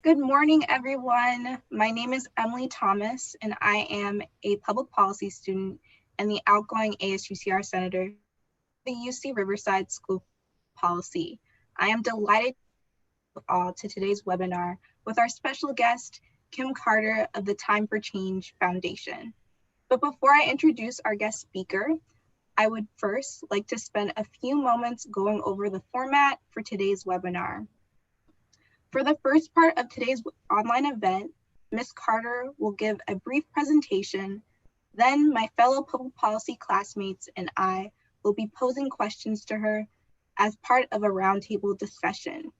Good morning, everyone. My name is Emily Thomas, and I am a public policy student and the outgoing ASUCR Senator for the UC Riverside School Policy. I am delighted to welcome you all to today's webinar with our special guest, Kim Carter of the Time for Change Foundation. But before I introduce our guest speaker, I would first like to spend a few moments going over the format for today's webinar. For the first part of today's online event, Ms. Carter will give a brief presentation. Then my fellow public policy classmates and I will be posing questions to her as part of a roundtable discussion.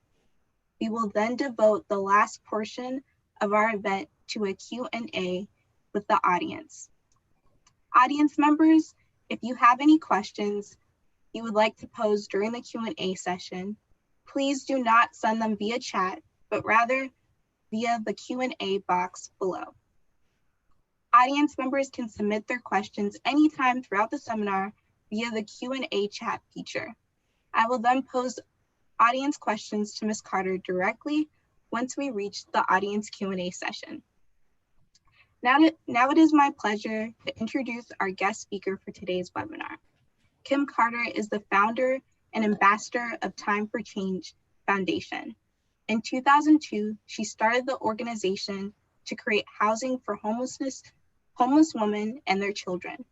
We will then devote the last portion of our event to a Q&A with the audience. Audience members, if you have any questions you would like to pose during the Q&A session, please do not send them via chat, but rather via the Q&A box below. Audience members can submit their questions anytime throughout the seminar via the Q&A chat feature. I will then pose audience questions to Ms. Carter directly once we reach the audience Q&A session. Now it is my pleasure to introduce our guest speaker for today's webinar. Kim Carter is the founder and ambassador of Time for Change Foundation. In 2002, she started the organization to create housing for homeless women and their children.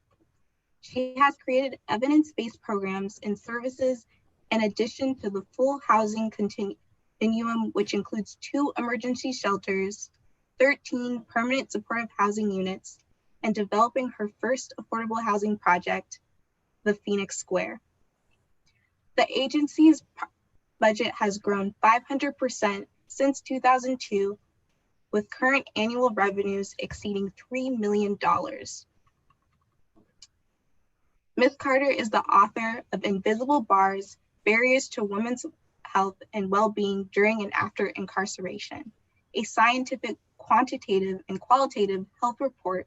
She has created evidence-based programs and services in addition to the full housing continuum, which includes 2 emergency shelters, 13 permanent supportive housing units, and developing her first affordable housing project, the Phoenix Square. The agency's budget has grown 500% since 2002, with current annual revenues exceeding $3 million. Ms. Carter is the author of Invisible Bars: Barriers to Women's Health and Well-Being During and After Incarceration, a scientific, quantitative, and qualitative health report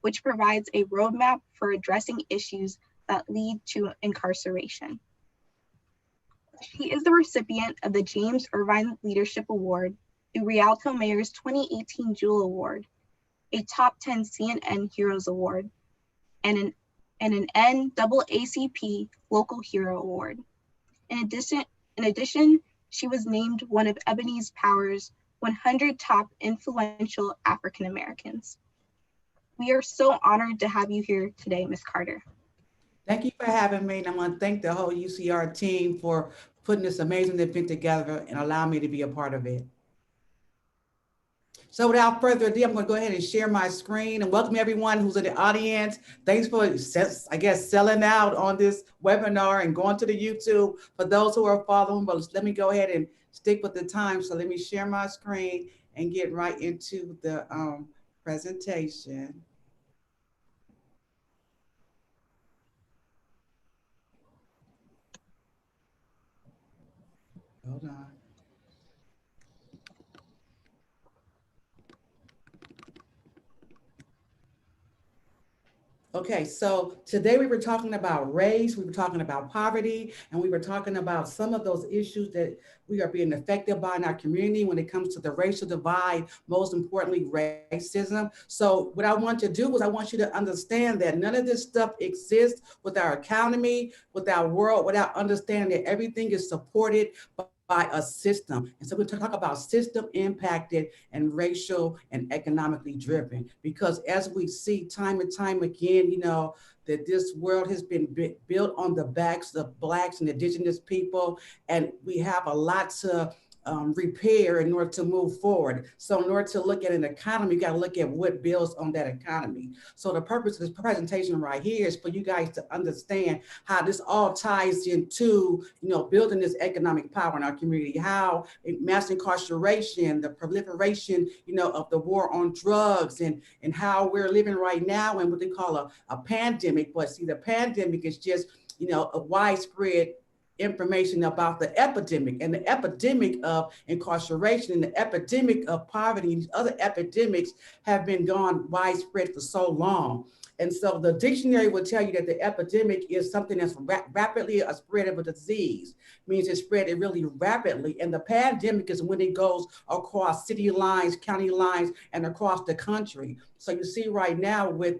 which provides a roadmap for addressing issues that lead to incarceration. She is the recipient of the James Irvine Leadership Award, the Rialto Mayor's 2018 Jewel Award, a Top 10 CNN Heroes Award, and an NAACP Local Hero Award. In addition, she was named one of Ebony Power's 100 Top Influential African Americans. We are so honored to have you here today, Ms. Carter. Thank you for having me, and I want to thank the whole UCR team for putting this amazing event together and allowing me to be a part of it. So without further ado, I'm going to go ahead and share my screen and welcome everyone who's in the audience. Thanks for, I guess, selling out on this webinar and going to the YouTube. For those who are following, but let me go ahead and stick with the time. So let me share my screen and get right into the presentation. Hold on. Okay, so today we were talking about race, we were talking about poverty, and we were talking about some of those issues that we are being affected by in our community when it comes to the racial divide, most importantly, racism. So what I want to do is I want you to understand that none of this stuff exists with our economy, with our world, without understanding that everything is supported by a system. And so we're talking about system impacted and racial and economically driven, because as we see time and time again, you know, that this world has been built on the backs of Blacks and Indigenous people, and we have a lot to repair in order to move forward. So in order to look at an economy, you got to look at what builds on that economy. So the purpose of this presentation right here is for you guys to understand how this all ties into, you know, building this economic power in our community, how mass incarceration, the proliferation, you know, of the war on drugs, and how we're living right now in what they call a pandemic. But see, the pandemic is just, you know, a widespread information about the epidemic, and the epidemic of incarceration and the epidemic of poverty and other epidemics have been gone widespread for so long. And so the dictionary will tell you that the epidemic is something that's rapidly a spread of a disease, means it spread it really rapidly. And the pandemic is when it goes across city lines, county lines, and across the country. So you see right now with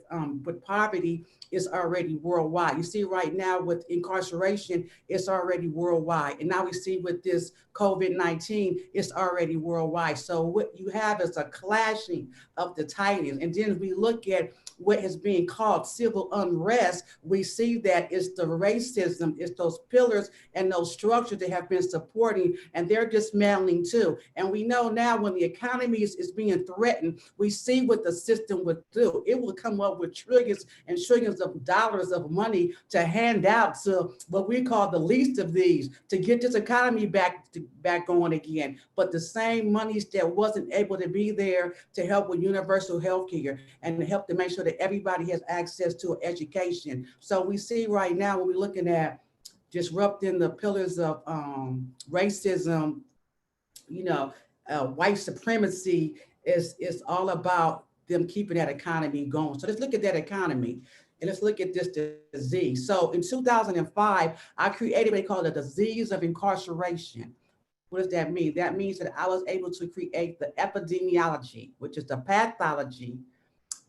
poverty, it's already worldwide. You see right now with incarceration, it's already worldwide. And now we see with this COVID-19, it's already worldwide. So what you have is a clashing of the titans. And then we look at what is being called civil unrest, we see that it's the racism, it's those pillars and those structures that have been supporting, and they're dismantling too. And we know now when the economy is being threatened, we see what the system would do. It will come up with trillions and trillions of dollars of money to hand out to what we call the least of these to get this economy back going again. But the same monies that wasn't able to be there to help with universal health care and to help to make sure that everybody has access to an education. So we see right now when we're looking at disrupting the pillars of racism, you know, white supremacy is all about them keeping that economy going. So let's look at that economy and let's look at this disease. So in 2005, I created what they call the disease of incarceration. What does that mean? That means that I was able to create the epidemiology, which is the pathology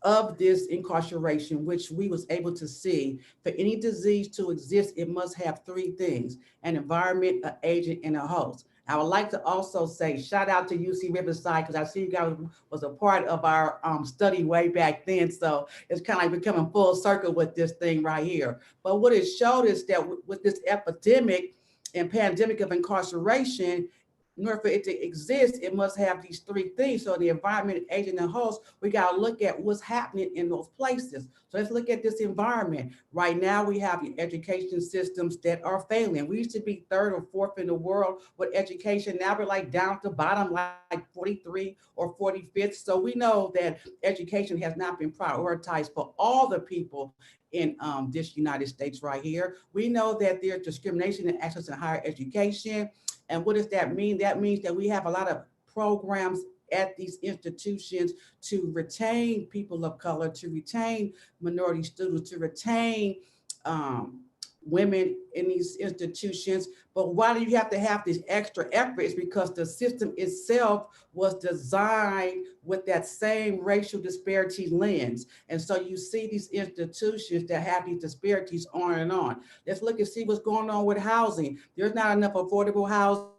of this incarceration, which we was able to see. For any disease to exist, it must have three things: an environment, an agent, and a host. I would like to also say shout out to UC Riverside because I see you guys was a part of our study way back then. So it's kind of like becoming full circle with this thing right here. But what it showed is that with this epidemic and pandemic of incarceration, in order for it to exist, it must have these three things. So the environment, agent, and host, we got to look at what's happening in those places. So let's look at this environment. Right now, we have education systems that are failing. We used to be third or fourth in the world with education. Now we're like down to bottom, like 43 or 45th. So we know that education has not been prioritized for all the people in this United States right here. We know that there's discrimination in access to higher education. And what does that mean? That means that we have a lot of programs at these institutions to retain people of color, to retain minority students, to retain um, women in these institutions. But why do you have to have this extra effort? It's because the system itself was designed with that same racial disparity lens. And so you see these institutions that have these disparities on and on. Let's look and see what's going on with housing. There's not enough affordable housing.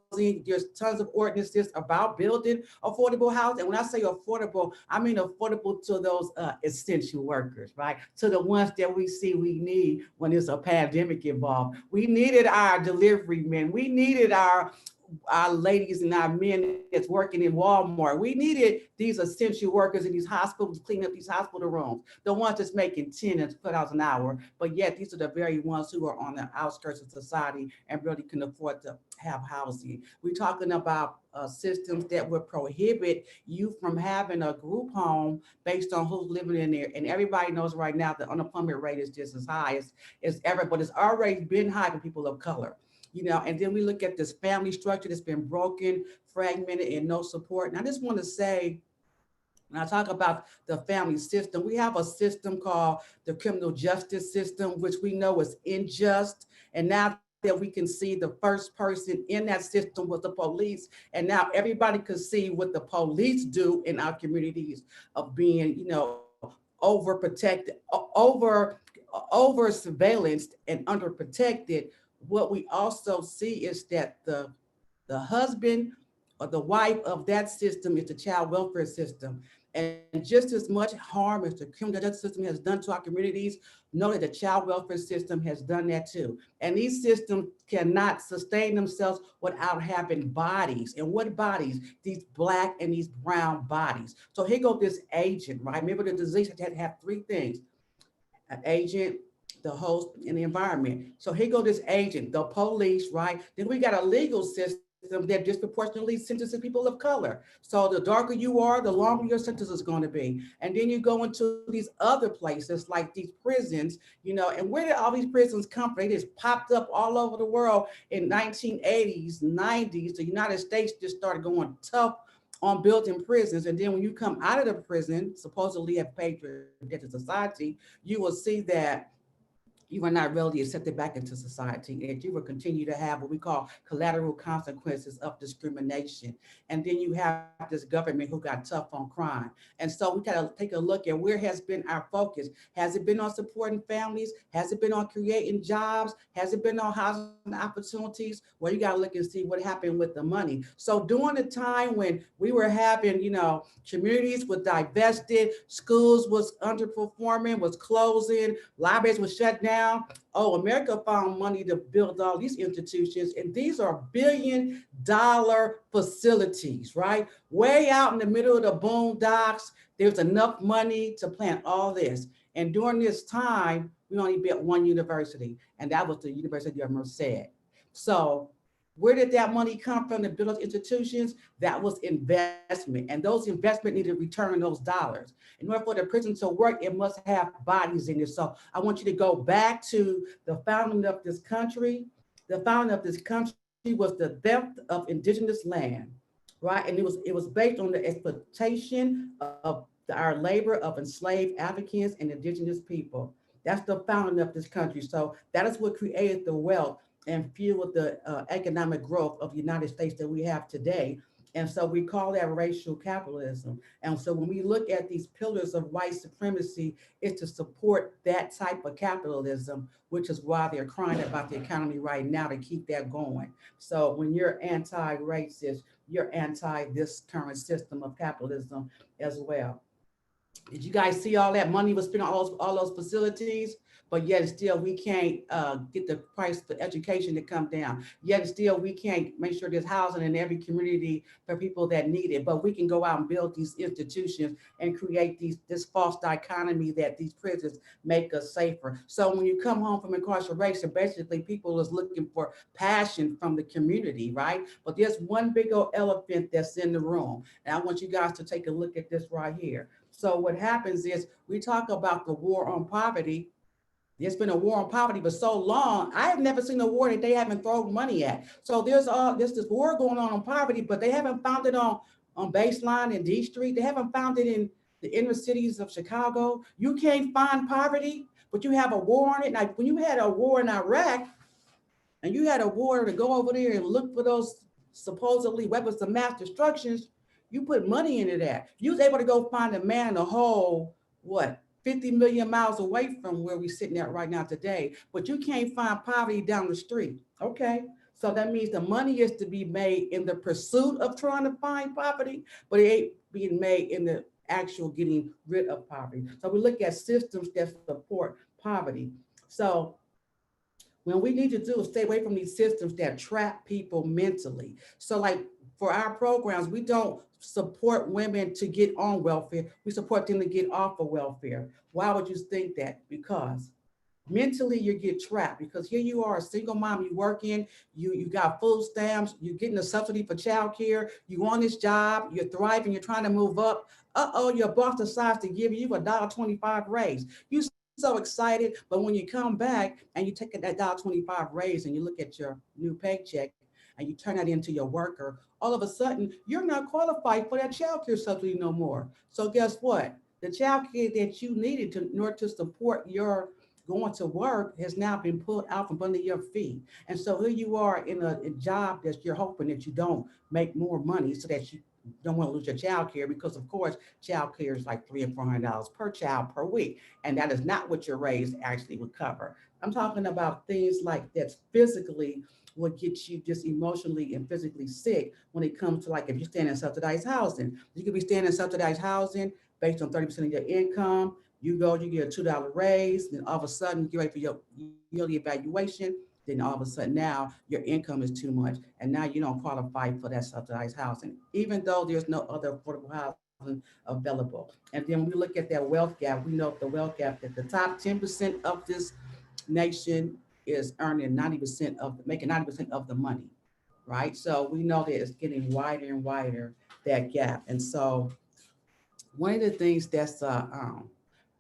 There's tons of ordinances about building affordable housing. And when I say affordable, I mean affordable to those essential workers, right? To the ones that we see we need when there's a pandemic involved. We needed our delivery men. We needed our ladies and our men that's working in Walmart. We needed these essential workers in these hospitals, cleaning up these hospital rooms, the ones that's making 10 and $12 an hour. But yet these are the very ones who are on the outskirts of society and really can afford to have housing. We're talking about systems that would prohibit you from having a group home based on who's living in there. And everybody knows right now the unemployment rate is just as high as ever, but it's already been high for people of color. And then we look at this family structure that's been broken, fragmented, and no support. And I just want to say, when I talk about the family system, we have a system called the criminal justice system, which we know is unjust. And now that we can see the first person in that system was the police, and now everybody can see what the police do in our communities of being, overprotected, over surveillanced and underprotected. What we also see is that the husband or the wife of that system is the child welfare system. And just as much harm as the criminal justice system has done to our communities, know that the child welfare system has done that too. And these systems cannot sustain themselves without having bodies. And what bodies? These Black and these brown bodies. So here goes this agent, right? Remember the disease had to have three things: an agent, the host, and the environment. So here go this agent, the police, right? Then we got a legal system that disproportionately sentences people of color. So the darker you are, the longer your sentence is going to be. And then you go into these other places like these prisons, and where did all these prisons come from? They just popped up all over the world in 1980s, 90s. The United States just started going tough on building prisons. And then when you come out of the prison, supposedly have paid your debt to society, you will see that you are not really accepted back into society, and you will continue to have what we call collateral consequences of discrimination. And then you have this government who got tough on crime. And so we got to take a look at where has been our focus. Has it been on supporting families? Has it been on creating jobs? Has it been on housing opportunities? Well, you got to look and see what happened with the money. So during the time when we were having, communities were divested, schools was underperforming, was closing, libraries were shut down. Oh, America found money to build all these institutions, and these are $1 billion facilities, right? Way out in the middle of the boondocks, there's enough money to plant all this. And during this time, we only built one university, and that was the University of Merced. So where did that money come from to build those institutions? That was investment. And those investment need to return those dollars. In order for the prison to work, it must have bodies in it. So I want you to go back to the founding of this country. The founding of this country was the theft of indigenous land, right? And it was based on the exploitation of our labor of enslaved Africans and indigenous people. That's the founding of this country. So that is what created the wealth and fueled the economic growth of the United States that we have today. And so we call that racial capitalism. And so when we look at these pillars of white supremacy, it's to support that type of capitalism, which is why they're crying about the economy right now to keep that going. So when you're anti-racist, you're anti this current system of capitalism as well. Did you guys see all that money was spent on all those facilities? But yet still we can't get the price for education to come down. Yet still we can't make sure there's housing in every community for people that need it. But we can go out and build these institutions and create this false dichotomy that these prisons make us safer. So when you come home from incarceration, basically people is looking for passion from the community, right? But there's one big old elephant that's in the room. And I want you guys to take a look at this right here. So what happens is we talk about the war on poverty. There's been a war on poverty for so long. I have never seen a war that they haven't thrown money at. So there's this war going on poverty, but they haven't found it on Baseline and D Street. They haven't found it in the inner cities of Chicago. You can't find poverty, but you have a war on it. Now, when you had a war in Iraq, and you had a war to go over there and look for those supposedly weapons of mass destructions, you put money into that. You was able to go find a man in a hole, what, 50 million miles away from where we're sitting at right now today, but you can't find poverty down the street. Okay. So that means the money is to be made in the pursuit of trying to find poverty, but it ain't being made in the actual getting rid of poverty. So we look at systems that support poverty. So when we need to do is stay away from these systems that trap people mentally. So like for our programs, we don't support women to get on welfare. We support them to get off of welfare. Why would you think that? Because mentally you get trapped because here you are a single mom, you working, you got food stamps, you're getting a subsidy for childcare, you on this job, you're thriving, you're trying to move up. Your boss decides to give you a $1.25 raise. You so excited, but when you come back and you take that $1.25 raise and you look at your new paycheck and you turn that into your worker, all of a sudden you're not qualified for that childcare subsidy no more. So guess what? The childcare that you needed to in order to support your going to work has now been pulled out from under your feet. And so here you are in a job that you're hoping that you don't make more money so that you don't want to lose your child care because of course child care is like $300 and $400 per child per week. And that is not what your raise actually would cover. I'm talking about things like that physically would get you just emotionally and physically sick when it comes to like if you're staying in subsidized housing. You could be staying in subsidized housing based on 30% of your income. You go, you get a $2 raise, then all of a sudden you get ready for your yearly evaluation. Then all of a sudden now your income is too much, and now you don't qualify for that subsidized housing, even though there's no other affordable housing available. And then when we look at that wealth gap, we know the wealth gap that the top 10% of this nation is earning 90% of making 90% of the money, right? So we know that it's getting wider and wider that gap. And so one of the things that's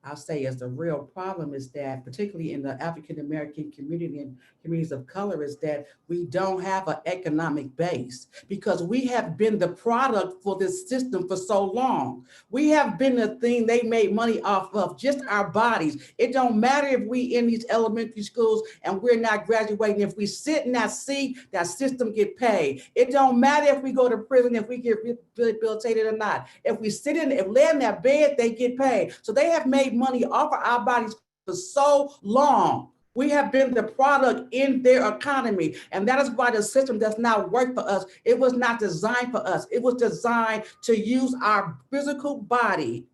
I'll say is the real problem is that, particularly in the African American community and communities of color, is that we don't have an economic base because we have been the product for this system for so long. We have been the thing they made money off of, just our bodies. It don't matter if we in these elementary schools and we're not graduating. If we sit in that seat, that system get paid. It don't matter if we go to prison, if we get rehabilitated or not. If we sit in, if lay in that bed, they get paid. So they have made money off of our bodies for so long. We have been the product in their economy. And that is why the system does not work for us. It was not designed for us. It was designed to use our physical body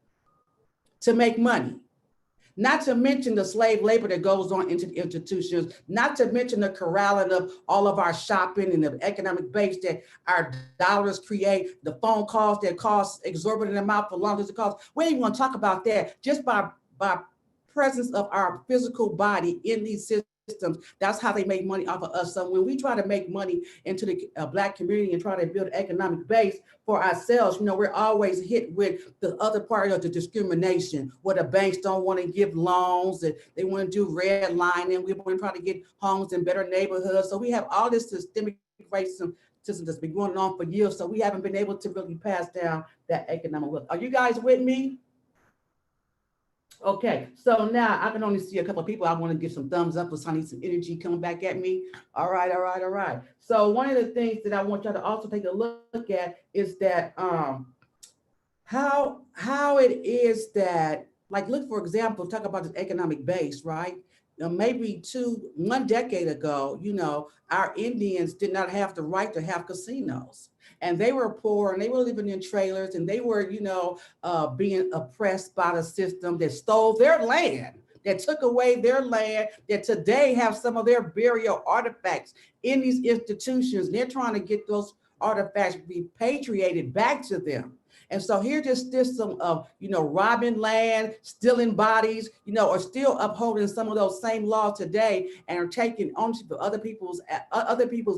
to make money. Not to mention the slave labor that goes on into the institutions, not to mention the corralling of all of our shopping and the economic base that our dollars create, the phone calls that cost exorbitant amount for long as it costs. We ain't even gonna talk about that. Just by presence of our physical body in these systems, that's how they make money off of us. So when we try to make money into the Black community and try to build an economic base for ourselves, we're always hit with the other part of the discrimination, where the banks don't want to give loans, and they want to do redlining. We want to try to get homes in better neighborhoods. So we have all this systemic racism system that's been going on for years. So we haven't been able to really pass down that economic wealth. Are you guys with me? Okay, so now I can only see a couple of people. I want to give some thumbs up, so I need some energy coming back at me. All right, all right, all right. So one of the things that I want y'all to also take a look at is that how it is that, like, look, for example, talk about this economic base, right? Maybe 1 decade ago, our Indians did not have the right to have casinos, and they were poor and they were living in trailers, and they were, being oppressed by the system that stole their land, that took away their land, that today have some of their burial artifacts in these institutions. They're trying to get those artifacts repatriated back to them. And so here's this system of, robbing land, stealing bodies, are still upholding some of those same laws today and are taking ownership of other people's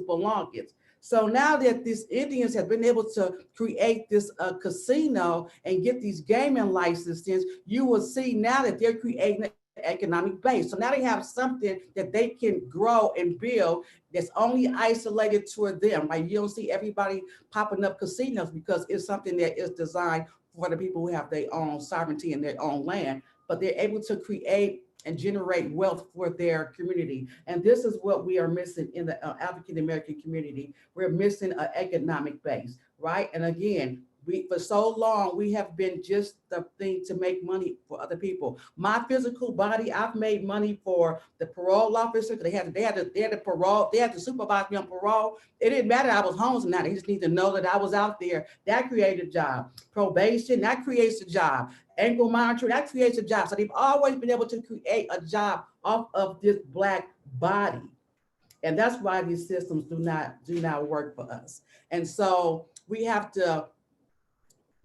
belongings. So now that these Indians have been able to create this casino and get these gaming licenses, you will see now that they're creating an economic base. So now they have something that they can grow and build that's only isolated toward them. Right? You don't see everybody popping up casinos because it's something that is designed for the people who have their own sovereignty and their own land, but they're able to create and generate wealth for their community. And this is what we are missing in the African American community. We're missing an economic base, right? And again, for so long, we have been just the thing to make money for other people. My physical body, I've made money for the parole officer. They had to supervise me on parole. It didn't matter I was homeless or not. They just need to know that I was out there. That created a job. Probation, that creates a job. Ankle monitoring, that creates a job. So they've always been able to create a job off of this Black body. And that's why these systems do not work for us. And so we have to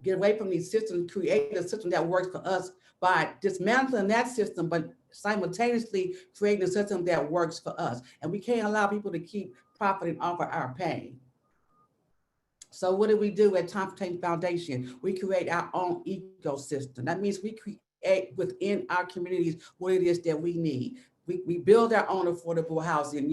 get away from these systems, create a system that works for us by dismantling that system, but simultaneously creating a system that works for us. And we can't allow people to keep profiting off of our pain. So what do we do at Time for Change Foundation? We create our own ecosystem. That means we create within our communities what it is that we need. We build our own affordable housing,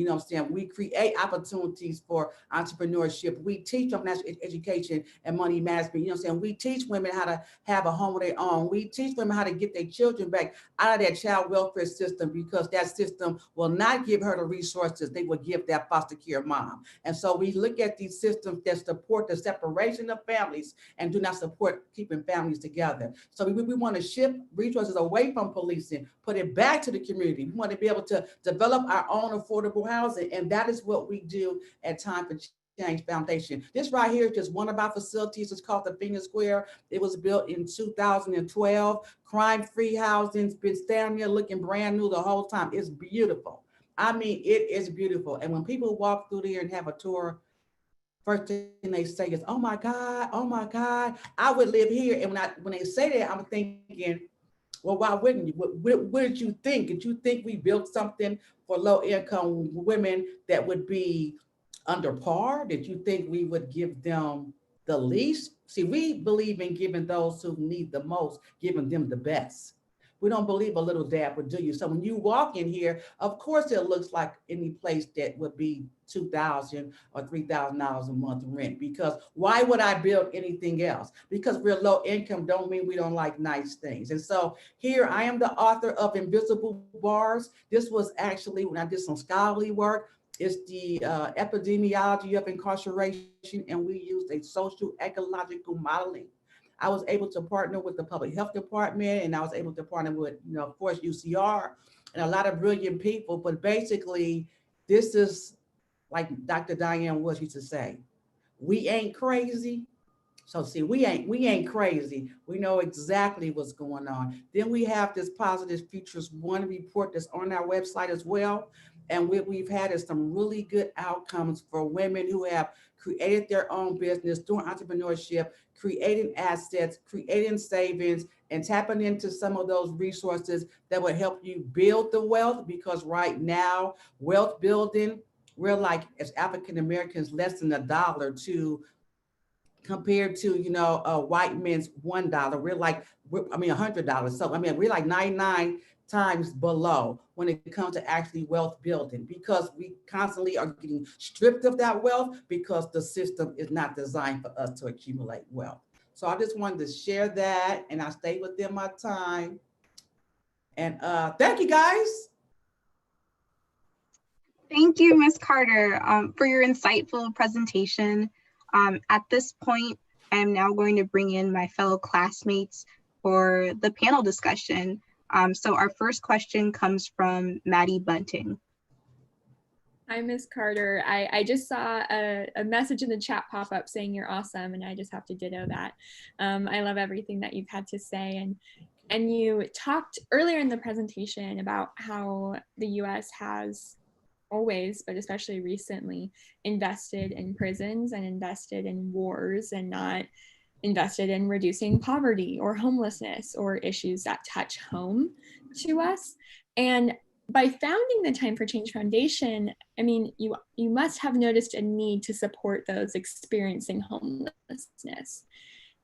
We create opportunities for entrepreneurship. We teach them national education and money management, We teach women how to have a home of their own. We teach women how to get their children back out of that child welfare system, because that system will not give her the resources they will give that foster care mom. And so we look at these systems that support the separation of families and do not support keeping families together. So we want to shift resources away from policing, put it back to the community. We want to be able to develop our own affordable housing. And that is what we do at Time for Change Foundation. This right here is just one of our facilities. It's called the Phoenix Square. It was built in 2012. Crime-free housing. It's been standing there looking brand new the whole time. It's beautiful. I mean, it is beautiful. And when people walk through there and have a tour, first thing they say is, oh my God, I would live here. And when they say that, I'm thinking, well, why wouldn't you? What did you think? Did you think we built something for low income women that would be under par? Did you think we would give them the least? See, we believe in giving those who need the most, giving them the best. We don't believe a little dab would do you. So when you walk in here, of course it looks like any place that would be $2,000 or $3,000 a month rent. Because why would I build anything else? Because we're low income don't mean we don't like nice things. And so here I am the author of Invisible Bars. This was actually when I did some scholarly work. It's the epidemiology of incarceration, and we used a social ecological modeling. I was able to partner with the public health department, and I was able to partner with, of course, UCR and a lot of brilliant people. But basically, this is like Dr. Diane Woods used to say, we ain't crazy. So see, we ain't crazy. We know exactly what's going on. Then we have this Positive Futures One report that's on our website as well. And what we've had is some really good outcomes for women who have created their own business, doing entrepreneurship, creating assets, creating savings, and tapping into some of those resources that will help you build the wealth. Because right now, wealth building, we're like, as African Americans, less than $1 to compared to a white man's $1. $100. So we're like 99 times below when it comes to actually wealth building, because we constantly are getting stripped of that wealth because the system is not designed for us to accumulate wealth. So I just wanted to share that, and I stayed within my time. And thank you guys. Thank you, Ms. Carter, for your insightful presentation. At this point, I am now going to bring in my fellow classmates for the panel discussion. So our first question comes from Maddie Bunting. Hi, Ms. Carter. I just saw a message in the chat pop up saying you're awesome, and I just have to ditto that. I love everything that you've had to say. And you talked earlier in the presentation about how the US has always, but especially recently, invested in prisons and invested in wars and not invested in reducing poverty or homelessness or issues that touch home to us. And by founding the Time for Change Foundation, you must have noticed a need to support those experiencing homelessness.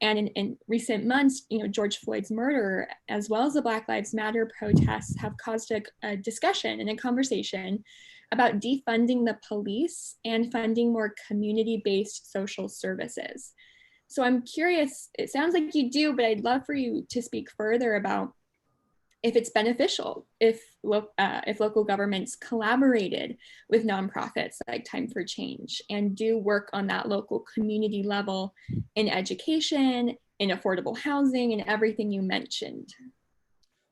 And in recent months, George Floyd's murder, as well as the Black Lives Matter protests, have caused a discussion and a conversation about defunding the police and funding more community-based social services. So I'm curious, it sounds like you do, but I'd love for you to speak further about if it's beneficial, if local governments collaborated with nonprofits like Time for Change and do work on that local community level in education, in affordable housing, and everything you mentioned.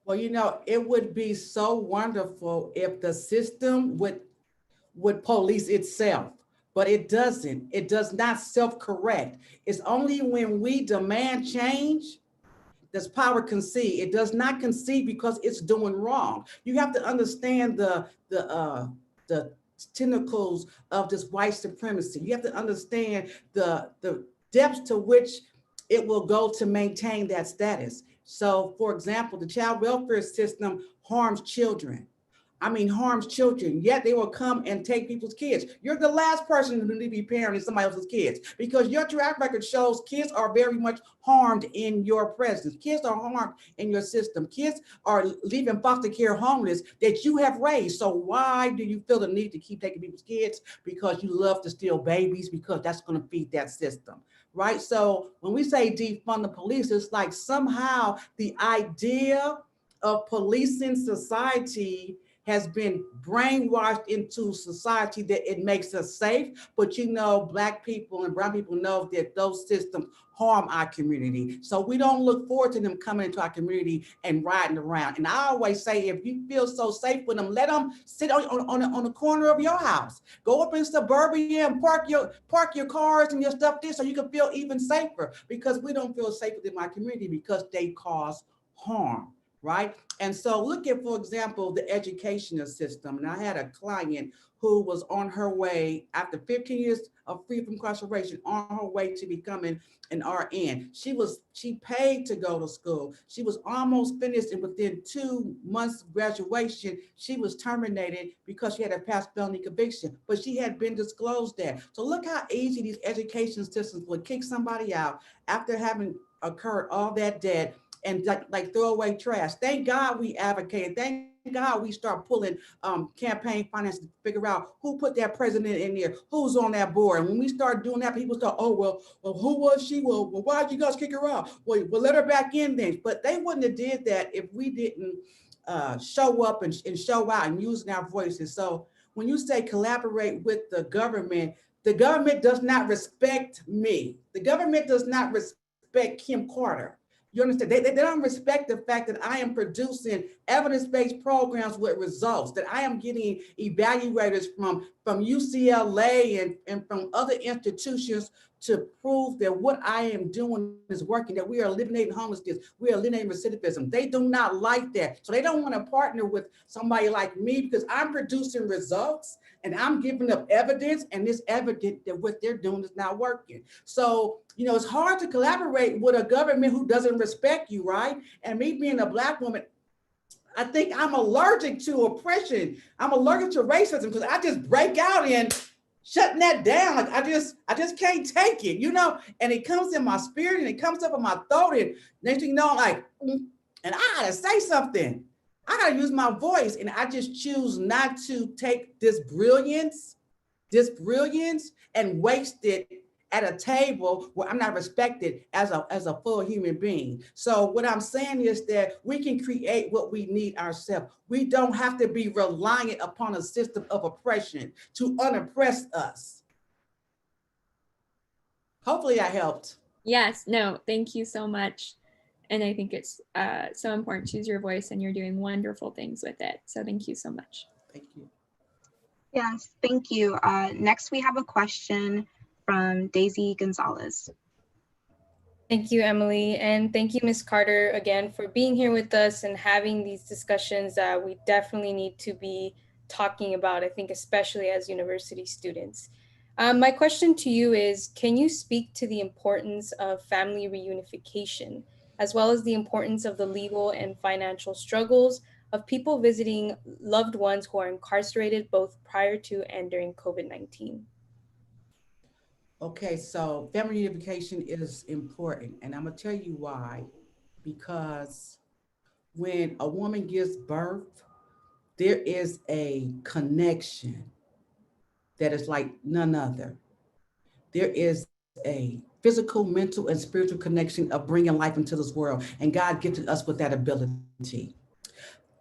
Well, it would be so wonderful if the system would police itself, but it doesn't. It does not self-correct. It's only when we demand change does power concede. It does not concede because it's doing wrong. You have to understand the tentacles of this white supremacy. You have to understand the depths to which it will go to maintain that status. So, for example, the child welfare system harms children. Harms children, yet they will come and take people's kids. You're the last person who need to be parenting somebody else's kids, because your track record shows kids are very much harmed in your presence. Kids are harmed in your system. Kids are leaving foster care homeless that you have raised. So why do you feel the need to keep taking people's kids? Because you love to steal babies, because that's going to feed that system. Right? So when we say defund the police, it's like somehow the idea of policing society has been brainwashed into society that it makes us safe. But Black people and brown people know that those systems harm our community. So we don't look forward to them coming into our community and riding around. And I always say, if you feel so safe with them, let them sit on the corner of your house. Go up in suburbia and park your cars and your stuff there so you can feel even safer, because we don't feel safe within my community because they cause harm. Right? And so look at, for example, the educational system. And I had a client who was on her way, after 15 years of free from incarceration, on her way to becoming an RN. She paid to go to school. She was almost finished, and within 2 months of graduation, she was terminated because she had a past felony conviction, but she had been disclosed that. So look how easy these education systems would kick somebody out after having incurred all that debt and like throw away trash. Thank God we advocated. Thank God we start pulling campaign finance to figure out who put that president in there, who's on that board. And when we start doing that, people start, oh, well, who was she? Well, why'd you guys kick her out? Well, let her back in then. But they wouldn't have did that if we didn't show up and show out and using our voices. So when you say collaborate with the government does not respect me. The government does not respect Kim Carter. You understand? They don't respect the fact that I am producing evidence-based programs with results, that I am getting evaluators from UCLA and from other institutions to prove that what I am doing is working, that we are eliminating homelessness, we are eliminating recidivism. They do not like that. So they don't want to partner with somebody like me because I'm producing results and I'm giving up evidence, and this evidence that what they're doing is not working. So, it's hard to collaborate with a government who doesn't respect you, right? And me being a Black woman, I think I'm allergic to oppression. I'm allergic to racism because I just break out in shutting that down. Like I just can't take it, and it comes in my spirit and it comes up in my throat. And next thing you know, I'm like, and I gotta say something. I gotta use my voice. And I just choose not to take this brilliance and waste it at a table where I'm not respected as a full human being. So what I'm saying is that we can create what we need ourselves. We don't have to be reliant upon a system of oppression to unoppress us. Hopefully I helped. Yes, no, thank you so much. And I think it's so important to use your voice, and you're doing wonderful things with it. So thank you so much. Thank you. Yes, thank you. Next, we have a question from Daisy Gonzalez. Thank you, Emily. And thank you, Ms. Carter, again, for being here with us and having these discussions that we definitely need to be talking about, I think, especially as university students. My question to you is, can you speak to the importance of family reunification, as well as the importance of the legal and financial struggles of people visiting loved ones who are incarcerated both prior to and during COVID-19? Okay, so family reunification is important, and I'm gonna tell you why. Because when a woman gives birth, there is a connection that is like none other. There is a physical, mental, and spiritual connection of bringing life into this world, and God gifted us with that ability.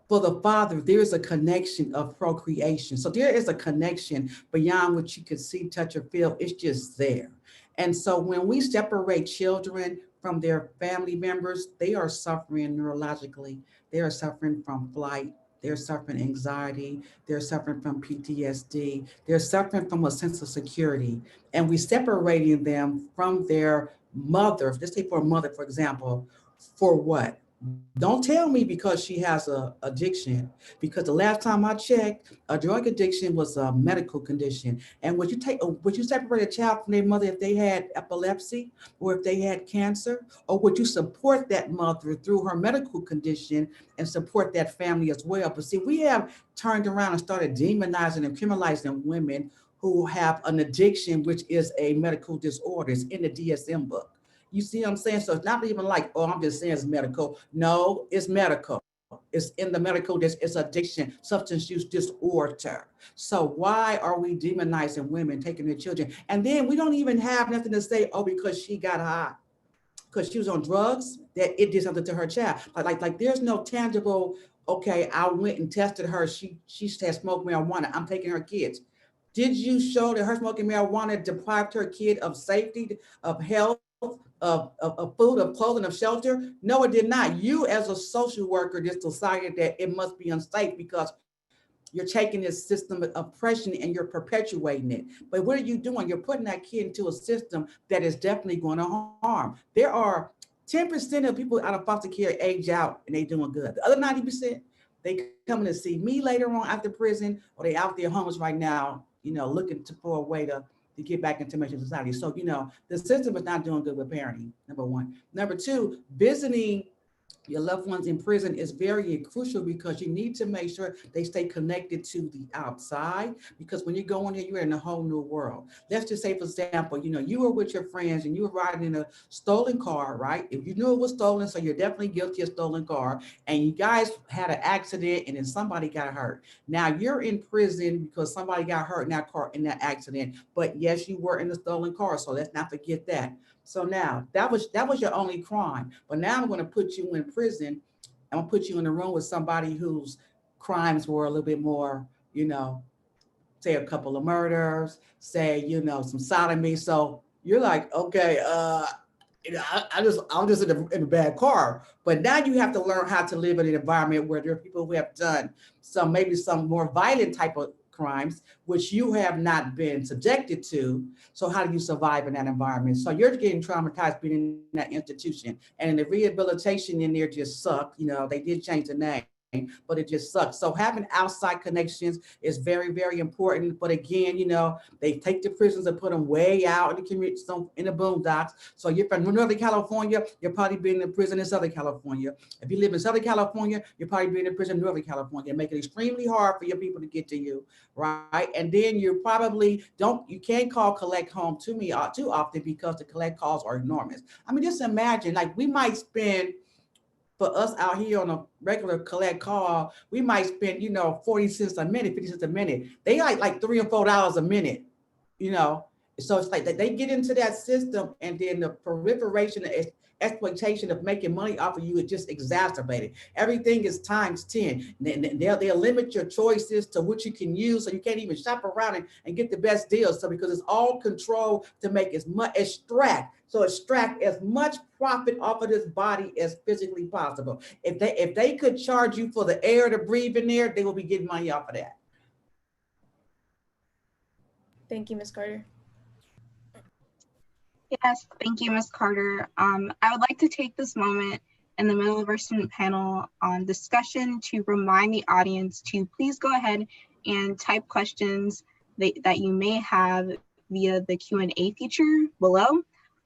For the father, there is a connection of procreation. So there is a connection beyond what you could see, touch, or feel. It's just there. And so when we separate children from their family members, they are suffering neurologically. They are suffering from flight. They're suffering anxiety. They're suffering from PTSD. They're suffering from a sense of security. And we separating them from their mother. Let's say for a mother, for example, for what? Don't tell me because she has a addiction, because the last time I checked, a drug addiction was a medical condition. And would you separate a child from their mother if they had epilepsy or if they had cancer? Or would you support that mother through her medical condition and support that family as well? But see, we have turned around and started demonizing and criminalizing women who have an addiction, which is a medical disorder. It's in the DSM book. You see what I'm saying? So it's not even like, oh, I'm just saying it's medical. No, it's medical. It's in the medical, it's addiction, substance use disorder. So why are we demonizing women, taking their children? And then we don't even have nothing to say, oh, because she got high, because she was on drugs, that it did something to her child. Like there's no tangible, okay, I went and tested her. She had smoked marijuana. I'm taking her kids. Did you show that her smoking marijuana deprived her kid of safety, of health, of food, of clothing, of shelter? No, it did not. You as a social worker just decided that it must be unsafe because you're taking this system of oppression and you're perpetuating it. But what are you doing? You're putting that kid into a system that is definitely going to harm. There are 10% of people out of foster care age out and they doing good. The other 90%, they coming to see me later on after prison, or they out there homeless right now, looking for a way to get back into mainstream society. So, the system is not doing good with parenting, number one. Number two, visiting your loved ones in prison is very crucial because you need to make sure they stay connected to the outside, because when you go in there, you're in a whole new world. Let's just say, for example, you were with your friends and you were riding in a stolen car, right? If you knew it was stolen, so you're definitely guilty of stolen car, and you guys had an accident and then somebody got hurt. Now you're in prison because somebody got hurt in that car, in that accident, but yes, you were in the stolen car, so let's not forget that. So now that was your only crime. But now I'm going to put you in prison. I'm going to put you in a room with somebody whose crimes were a little bit more, say a couple of murders, say, some sodomy. So you're like, okay, I'm just in a bad car. But now you have to learn how to live in an environment where there are people who have done maybe some more violent type of crimes, which you have not been subjected to. So how do you survive in that environment? So you're getting traumatized being in that institution, and the rehabilitation in there just sucked. They did change the name, but it just sucks. So having outside connections is very, very important. But again, they take the prisons and put them way out in the community, in the boondocks. So you're from Northern California, you're probably being in prison in Southern California. If you live in Southern California, you're probably being in prison in Northern California, make it extremely hard for your people to get to you, right? And then you can't call collect home to me too often because the collect calls are enormous. I mean, just imagine, like, we might spend, for us out here on a regular collect call, we might spend, 40 cents a minute, 50 cents a minute. They like $3 or $4 a minute, you know. So it's like they get into that system, and then the proliferation and exploitation of making money off of you is just exacerbated. Everything is times 10. They'll limit your choices to what you can use, so you can't even shop around and get the best deals. So because it's all control to make as much, extract as much profit off of this body as physically possible. If they could charge you for the air to breathe in there, they will be getting money off of that. Thank you, Ms. Carter. Yes, thank you, Ms. Carter. I would like to take this moment in the middle of our student panel on discussion to remind the audience to please go ahead and type questions that you may have via the Q&A feature below.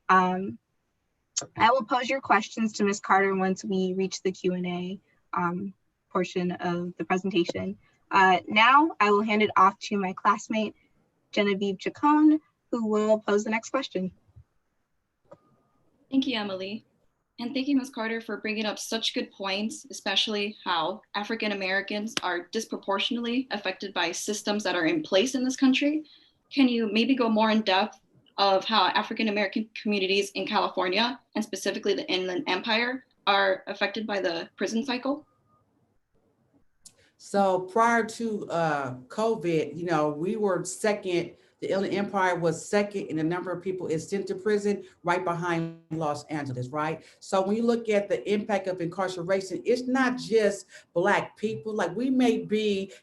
I will pose your questions to Ms. Carter once we reach the Q&A portion of the presentation. Now I will hand it off to my classmate, Genevieve Chacon, who will pose the next question. Thank you, Emily. And thank you, Ms. Carter, for bringing up such good points, especially how African Americans are disproportionately affected by systems that are in place in this country. Can you maybe go more in depth of how African American communities in California, and specifically the Inland Empire, are affected by the prison cycle? So prior to COVID, we were second. The Inland Empire was second in the number of people is sent to prison, right behind Los Angeles, right? So when you look at the impact of incarceration, it's not just Black people. Like, we may be,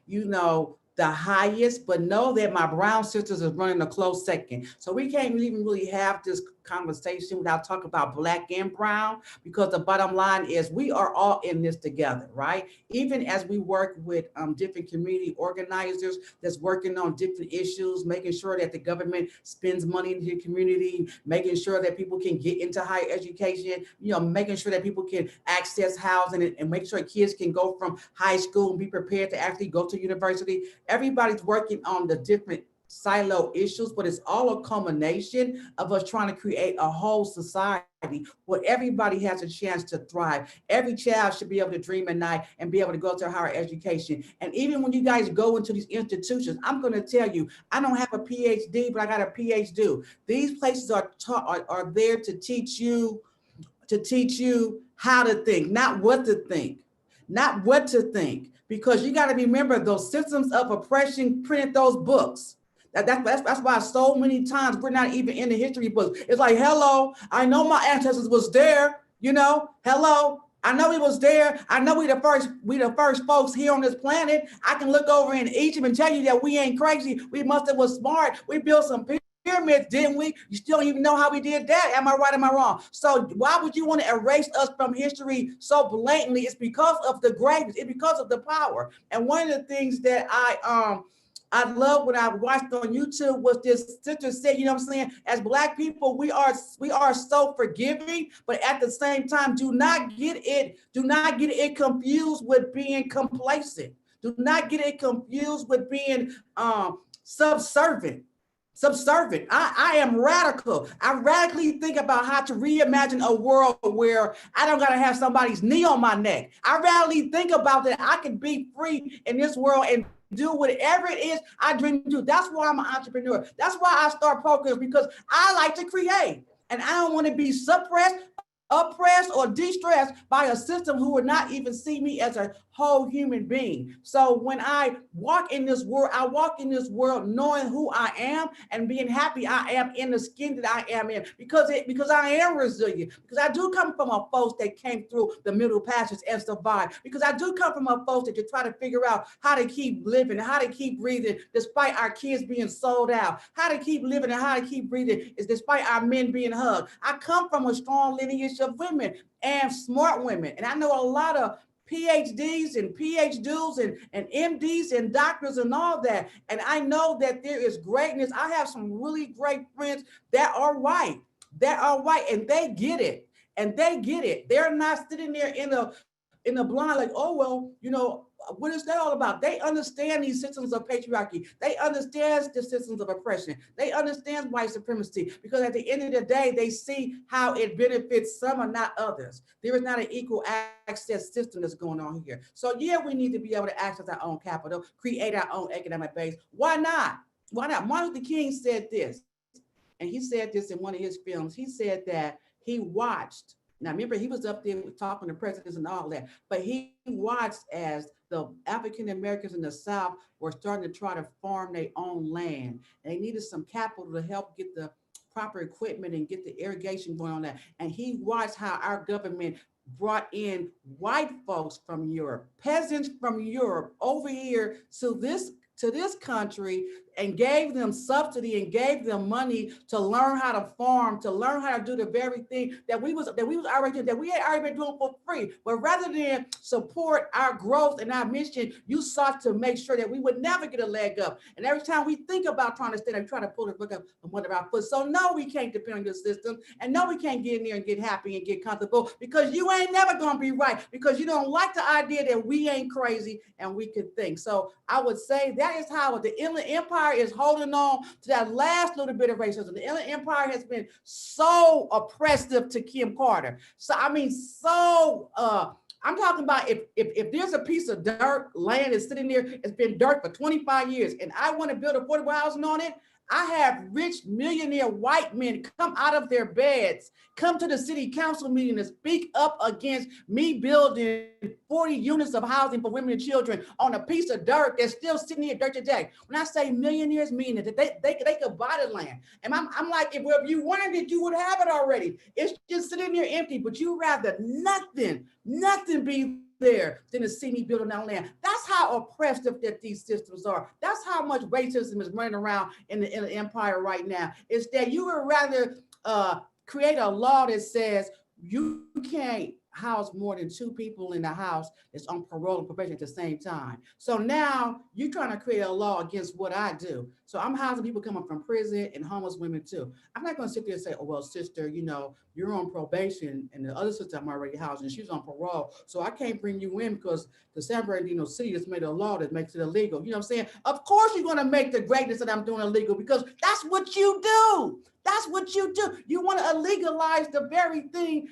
the highest, but know that my brown sisters is running a close second. So we can't even really have this conversation without talking about Black and brown, because the bottom line is we are all in this together, right? Even as we work with different community organizers that's working on different issues, making sure that the government spends money in the community, making sure that people can get into higher education, making sure that people can access housing, and make sure kids can go from high school and be prepared to actually go to university. Everybody's working on the different silo issues, but it's all a culmination of us trying to create a whole society where everybody has a chance to thrive. Every child should be able to dream at night and be able to go to higher education. And even when you guys go into these institutions, I'm going to tell you, I don't have a PhD, but I got a PhD. These places are there to teach you how to think, not what to think, not what to think. Because you got to remember, those systems of oppression printed those books. That's why so many times we're not even in the history books. It's like, hello, I know my ancestors was there, hello, I know he was there. I know we the first folks here on this planet. I can look over in Egypt and tell you that we ain't crazy. We must have was smart. We built some pyramids, didn't we? You still don't even know how we did that. Am I right? Am I wrong? So why would you want to erase us from history so blatantly? It's because of the greatness. It's because of the power. And one of the things that I love what I watched on YouTube was this sister said, you know what I'm saying? As Black people, we are so forgiving, but at the same time, do not get it confused with being complacent. Do not get it confused with being subservient. I am radical. I radically think about how to reimagine a world where I don't gotta have somebody's knee on my neck. I radically think about that I can be free in this world and do whatever it is I dream to do. That's why I'm an entrepreneur. That's why I start programs, because I like to create. And I don't want to be suppressed, oppressed, or distressed by a system who would not even see me as a whole human being. So when I walk in this world, I walk in this world knowing who I am and being happy I am in the skin that I am in, because I am resilient, because I do come from a folks that came through the Middle Passage and survived, because I do come from a folks that you try to figure out how to keep living, how to keep breathing despite our kids being sold out, how to keep living and how to keep breathing is despite our men being hugged. I come from a strong lineage of women and smart women, and I know a lot of PhDs and PhDs and MDs and doctors and all that. And I know that there is greatness. I have some really great friends that are white, and they get it. They're not sitting there in the blind like, oh, well, you know, what is that all about? They understand these systems of patriarchy. They understand the systems of oppression. They understand white supremacy, because at the end of the day, they see how it benefits some and not others. There is not an equal access system that's going on here. So yeah, we need to be able to access our own capital, create our own economic base. Why not? Why not? Martin Luther King said this, and he said this in one of his films. He said that he watched, now remember, he was up there talking to presidents and all that, but he watched as the African Americans in the South were starting to try to farm their own land. And they needed some capital to help get the proper equipment and get the irrigation going on that. And he watched how our government brought in white folks from Europe, peasants from Europe over here to this country, and gave them subsidy and gave them money to learn how to farm, to learn how to do the very thing that we had already been doing for free. But rather than support our growth and our mission, you sought to make sure that we would never get a leg up. And every time we think about trying to stand up, we try to pull the book up on one of our foot. So no, we can't depend on your system, and no, we can't get in there and get happy and get comfortable, because you ain't never gonna be right, because you don't like the idea that we ain't crazy and we can think. So I would say that is how the Inland Empire is holding on to that last little bit of racism. The Inland Empire has been so oppressive to Kim Carter. So I mean, I'm talking about if there's a piece of dirt land is sitting there, it's been dirt for 25 years, and I want to build affordable housing on it, I have rich millionaire white men come out of their beds, come to the city council meeting to speak up against me building 40 units of housing for women and children on a piece of dirt that's still sitting here dirt today. When I say millionaires, meaning that they could buy the land. And I'm like, if you wanted it, you would have it already. It's just sitting there empty, but you rather nothing be there than to see me building that land. That's how oppressive that these systems are. That's how much racism is running around in the empire right now. It's that you would rather create a law that says you can't house more than 2 people in the house that's on parole and probation at the same time. So now you're trying to create a law against what I do. So I'm housing people coming from prison and homeless women too. I'm not going to sit there and say, oh, well, sister, you know, you're on probation, and the other sister I'm already housing, she's on parole, so I can't bring you in because the San Bernardino City has made a law that makes it illegal. You know what I'm saying? Of course you're going to make the greatness that I'm doing illegal, because that's what you do. That's what you do. You want to illegalize the very thing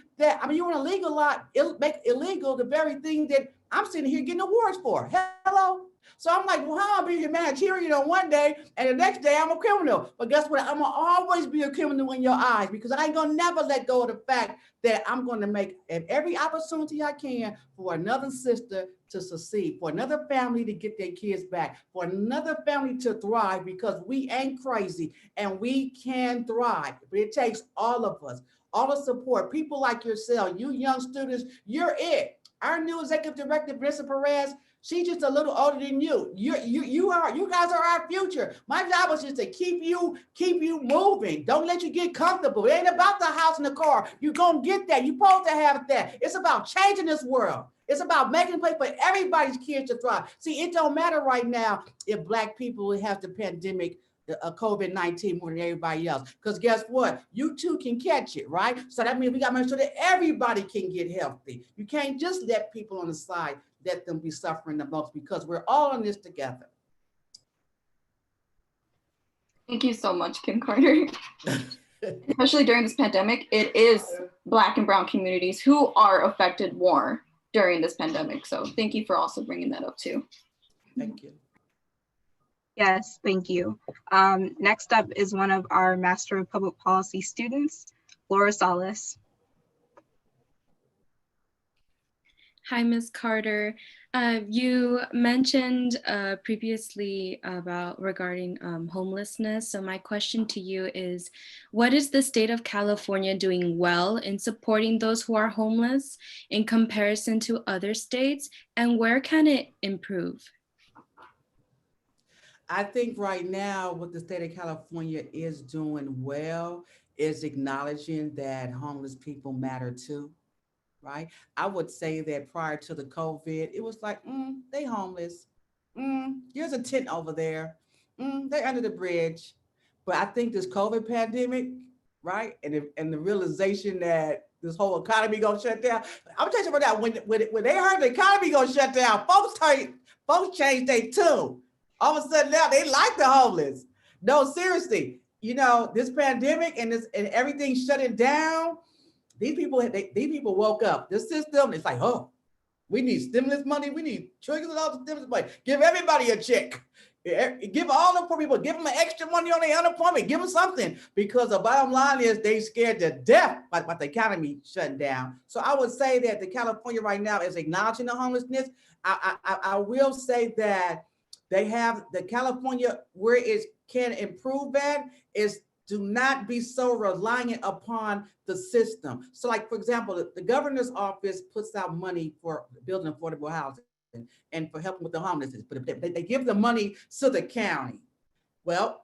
you want to make illegal the very thing that I'm sitting here getting awards for. Hello? So I'm like, well, how am I being humanitarian on one day and the next day I'm a criminal? But guess what? I'm going to always be a criminal in your eyes, because I ain't going to never let go of the fact that I'm going to make every opportunity I can for another sister to succeed, for another family to get their kids back, for another family to thrive, because we ain't crazy and we can thrive. But it takes all of us, all the support, people like yourself, you young students, you're it. Our new executive director, Vanessa Perez, she's just a little older than you. You guys are our future. My job is just to keep you moving. Don't let you get comfortable. It ain't about the house and the car. You're gonna get that. You're supposed to have that. It's about changing this world. It's about making a place for everybody's kids to thrive. See, it don't matter right now if Black people have the pandemic, COVID-19 more than everybody else. Because guess what? You too can catch it, right? So that means we got to make sure that everybody can get healthy. You can't just let people on the side, let them be suffering the most, because we're all in this together. Thank you so much, Kim Carter. Especially during this pandemic, it is Black and Brown communities who are affected more during this pandemic. So thank you for also bringing that up too. Thank you. Yes, thank you. Next up is one of our Master of Public Policy students, Laura Salas. Hi, Ms. Carter. You mentioned previously about regarding homelessness. So my question to you is, what is the state of California doing well in supporting those who are homeless in comparison to other states, and where can it improve? I think right now what the state of California is doing well is acknowledging that homeless people matter too, right? I would say that prior to the COVID, it was like, they homeless. Here's a tent over there. They're under the bridge. But I think this COVID pandemic, right? And the realization that this whole economy gonna shut down. I'm telling you about that. When they heard the economy gonna shut down, folks changed their tune. All of a sudden now they like the homeless. No, seriously, this pandemic and everything shutting down. These people woke up. The system, it's like, oh, we need stimulus money. We need trillions of dollars of stimulus money. Give everybody a check. Give all the poor people, give them extra money on their unemployment. Give them something, because the bottom line is they scared to death by the economy shutting down. So I would say that the California right now is acknowledging the homelessness. I will say that they have the California where it can improve at is do not be so reliant upon the system. So like, for example, the governor's office puts out money for building affordable housing and for helping with the homelessness, but they give the money to the county. Well,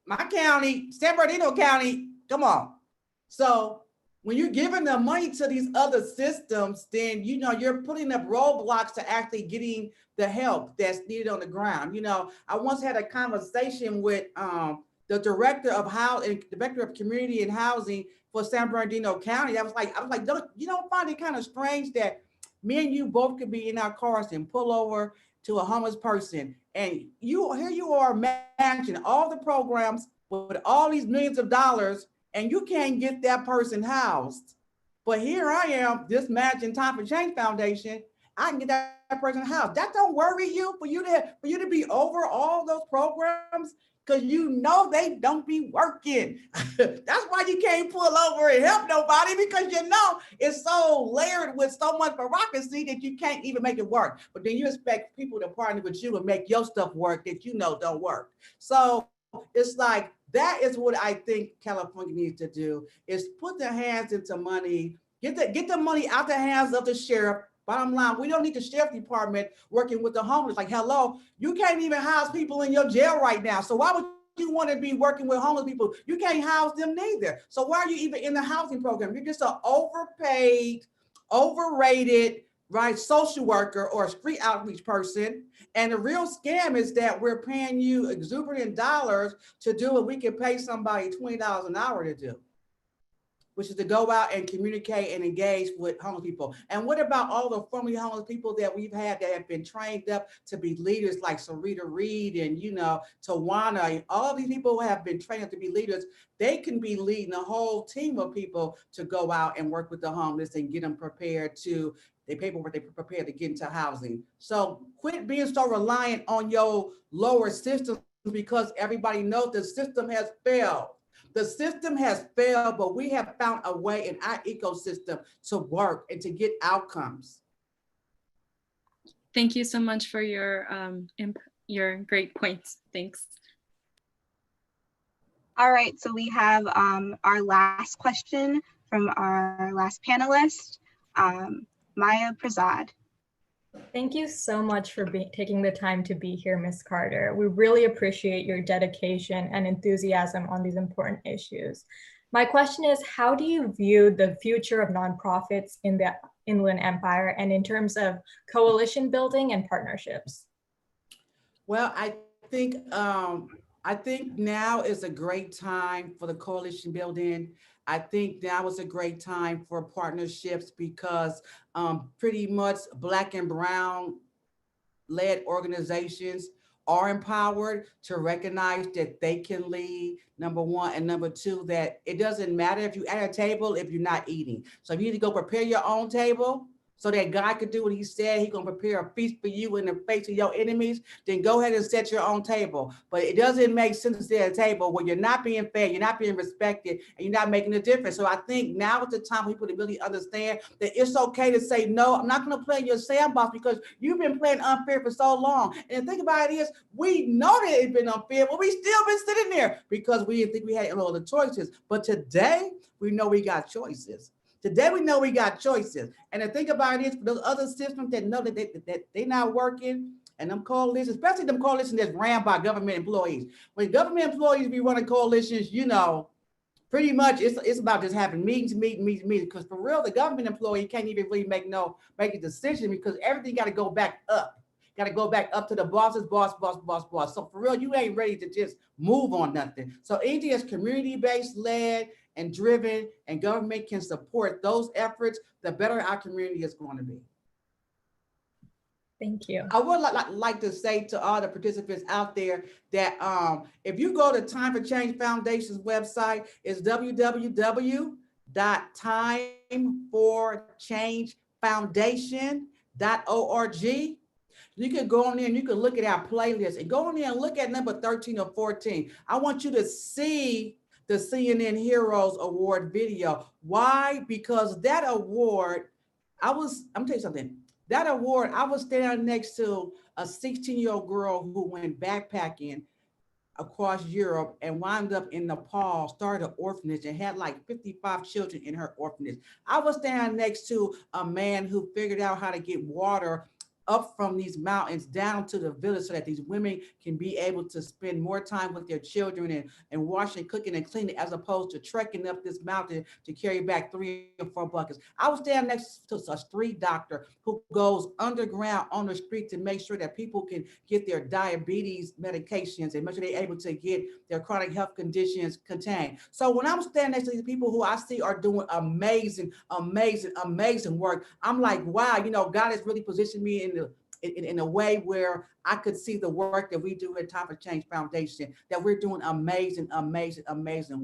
my county, San Bernardino County, come on. So when you're giving the money to these other systems, then, you're putting up roadblocks to actually getting the help that's needed on the ground. I once had a conversation with the director of community and housing for San Bernardino County. I was like, you don't find it kind of strange that me and you both could be in our cars and pull over to a homeless person, and here you are managing all the programs with all these millions of dollars, and you can't get that person housed. But here I am, this managing Time for Change Foundation, I can get that person housed. That don't worry you for you to be over all those programs, because they don't be working. That's why you can't pull over and help nobody, because it's so layered with so much bureaucracy that you can't even make it work. But then you expect people to partner with you and make your stuff work that don't work. So it's like, that is what I think California needs to do, is put their hands into money, get the money out the hands of the sheriff. Bottom line, we don't need the sheriff department working with the homeless. Like, hello, you can't even house people in your jail right now. So why would you want to be working with homeless people? You can't house them neither. So why are you even in the housing program? You're just an overpaid, overrated, right, social worker or a street outreach person. And the real scam is that we're paying you exuberant dollars to do what we can pay somebody $20 an hour to do, which is to go out and communicate and engage with homeless people. And what about all the formerly homeless people that we've had that have been trained up to be leaders, like Sarita Reed and, Tawana? All of these people who have been trained up to be leaders, they can be leading a whole team of people to go out and work with the homeless and get them prepared to, they paperwork, they prepared to get into housing. So quit being so reliant on your lower systems, because everybody knows the system has failed. The system has failed, but we have found a way in our ecosystem to work and to get outcomes. Thank you so much for your great points. Thanks. All right, so we have our last question from our last panelist, Maya Prasad. Thank you so much for taking the time to be here, Ms. Carter. We really appreciate your dedication and enthusiasm on these important issues. My question is, how do you view the future of nonprofits in the Inland Empire and in terms of coalition building and partnerships? Well, I think now is a great time for the coalition building. I think now is a great time for partnerships because pretty much Black and Brown led organizations are empowered to recognize that they can lead, number one, and number two, that it doesn't matter if you're at a table if you're not eating. So if you need to go prepare your own table so that God could do what he said, he's gonna prepare a feast for you in the face of your enemies, then go ahead and set your own table. But it doesn't make sense to sit at a table where you're not being fed, you're not being respected, and you're not making a difference. So I think now is the time for people to really understand that it's okay to say, no, I'm not gonna play in your sandbox because you've been playing unfair for so long. And the thing about it is, we know that it's been unfair, but we still been sitting there because we didn't think we had all the choices. But today, we know we got choices. Today, we know we got choices. And the thing about it is, for those other systems that know that they're not working, and them coalitions, especially them coalitions that's ran by government employees. When government employees be running coalitions, you know, pretty much it's about just having meetings. Because for real, the government employee can't even really make a decision because everything got to go back up. Got to go back up to the boss's boss. So for real, you ain't ready to just move on nothing. So anything that's community-based, led, and driven, and government can support those efforts, the better our community is going to be. Thank you. I would like to say to all the participants out there that if you go to Time for Change Foundation's website, it's www.timeforchangefoundation.org. You can go on there and you can look at our playlist and go on there and look at number 13 or 14. I want you to see the CNN Heroes Award video. Why? Because that award, I'm gonna tell you something. That award, I was standing next to a 16-year-old girl who went backpacking across Europe and wound up in Nepal, started an orphanage and had like 55 children in her orphanage. I was standing next to a man who figured out how to get water up from these mountains down to the village so that these women can be able to spend more time with their children and washing, cooking, and cleaning, as opposed to trekking up this mountain to carry back 3 or 4 buckets. I was standing next to a street doctor who goes underground on the street to make sure that people can get their diabetes medications and make sure they're able to get their chronic health conditions contained. So when I'm standing next to these people who I see are doing amazing work, I'm like, wow, you know, God has really positioned me in a way where I could see the work that we do at Time for Change Foundation, that we're doing amazing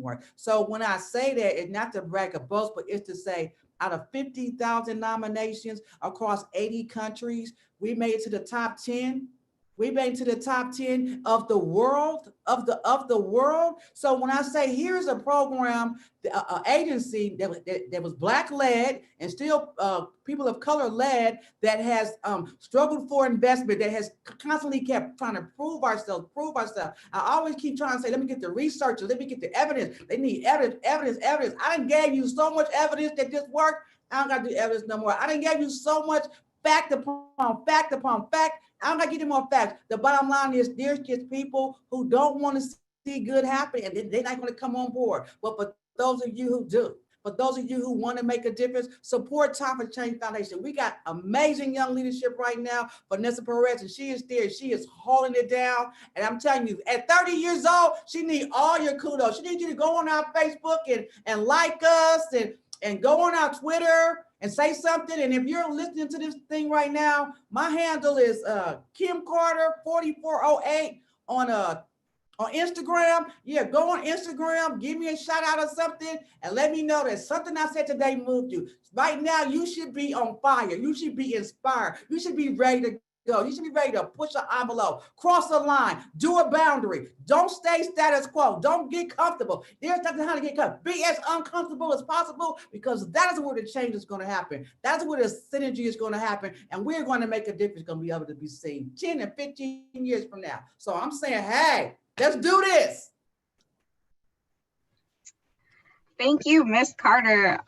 work. So when I say that, it's not to brag or boast, but it's to say out of 50,000 nominations across 80 countries, we made it to the top 10. We made it to the top 10 of the world, of the world. So when I say here's a program, an agency that was Black led and still people of color led, that has struggled for investment, that has constantly kept trying to prove ourselves. I always keep trying to say, let me get the researchers, let me get the evidence. They need evidence. I done gave you so much evidence that this worked. I don't got to do evidence no more. I done gave you so much fact upon fact. I'm not getting more facts. The bottom line is there's just people who don't want to see good happen and they're not going to come on board. But for those of you who do, for those of you who want to make a difference, support Time for Change Foundation. We got amazing young leadership right now. Vanessa Perez, and she is there. She is holding it down. And I'm telling you, at 30 years old, she needs all your kudos. She needs you to go on our Facebook and like us and go on our Twitter and say something. And if you're listening to this thing right now, my handle is Kim Carter 4408 on Instagram. Yeah, go on Instagram, give me a shout out or something, and let me know that something I said today moved you. Right now, you should be on fire. You should be inspired. You should be ready to go. You should be ready to push an envelope, cross a line, do a boundary. Don't stay status quo. Don't get comfortable. There's nothing how to get comfortable. Be as uncomfortable as possible, because that is where the change is going to happen. That's where the synergy is going to happen. And we're going to make a difference, going to be able to be seen 10 and 15 years from now. So I'm saying, hey, let's do this. Thank you, Ms. Carter,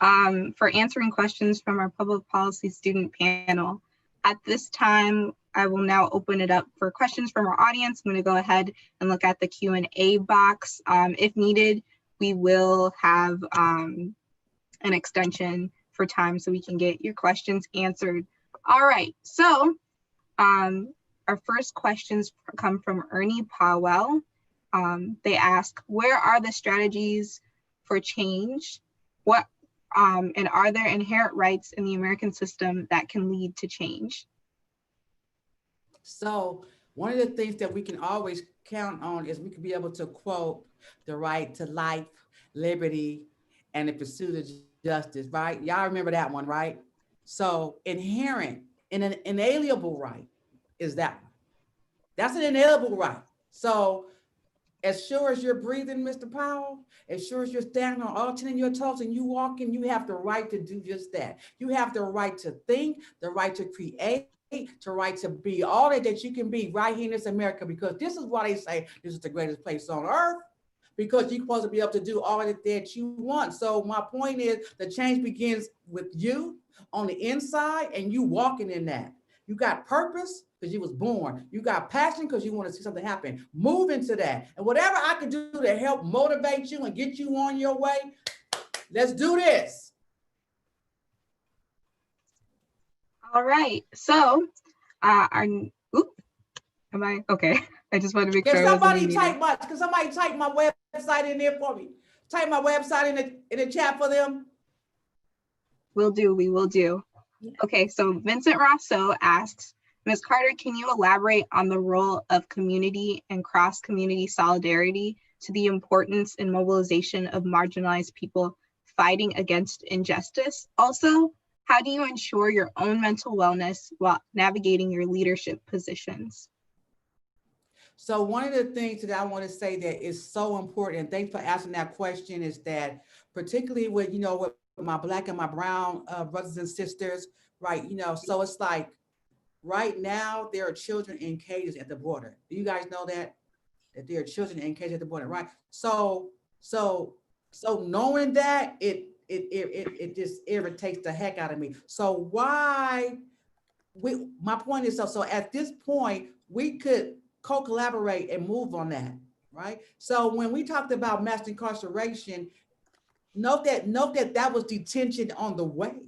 for answering questions from our public policy student panel. At this time, I will now open it up for questions from our audience. I'm going to go ahead and look at the Q&A box. If needed, we will have an extension for time so we can get your questions answered. All right, so our first questions come from Ernie Powell. They ask, where are the strategies for change? What and are there inherent rights in the American system that can lead to change? So one of the things that we can always count on is we can be able to quote the right to life, liberty, and the pursuit of justice, right? Y'all remember that one, right? So inherent and an inalienable right is that one. That's an inalienable right. So as sure as you're breathing, Mr. Powell, as sure as you're standing on all 10 of your toes and you walking, you have the right to do just that. You have the right to think, the right to create, to right to be all that you can be right here in this America, because this is why they say this is the greatest place on earth, because you're supposed to be able to do all that you want. So my point is the change begins with you on the inside and you walking in that. You got purpose because you was born. You got passion because you want to see something happen. Move into that. And whatever I can do to help motivate you and get you on your way, let's do this. All right. So am I okay? I just want to make sure. Can somebody type my website in there for me? Type my website in the chat for them. We will do. Okay, so Vincent Rousseau asks, Ms. Carter, can you elaborate on the role of community and cross-community solidarity to the importance and mobilization of marginalized people fighting against injustice? Also, how do you ensure your own mental wellness while navigating your leadership positions? So one of the things that I want to say that is so important, and thanks for asking that question, is that particularly with, with my Black and my brown brothers and sisters, right? So it's like right now there are children in cages at the border. Do you guys know that there are children in cages at the border, right? So knowing that it just irritates the heck out of me. So my point is, so at this point we could co-collaborate and move on that, right? So when we talked about mass incarceration, note that was detention on the way.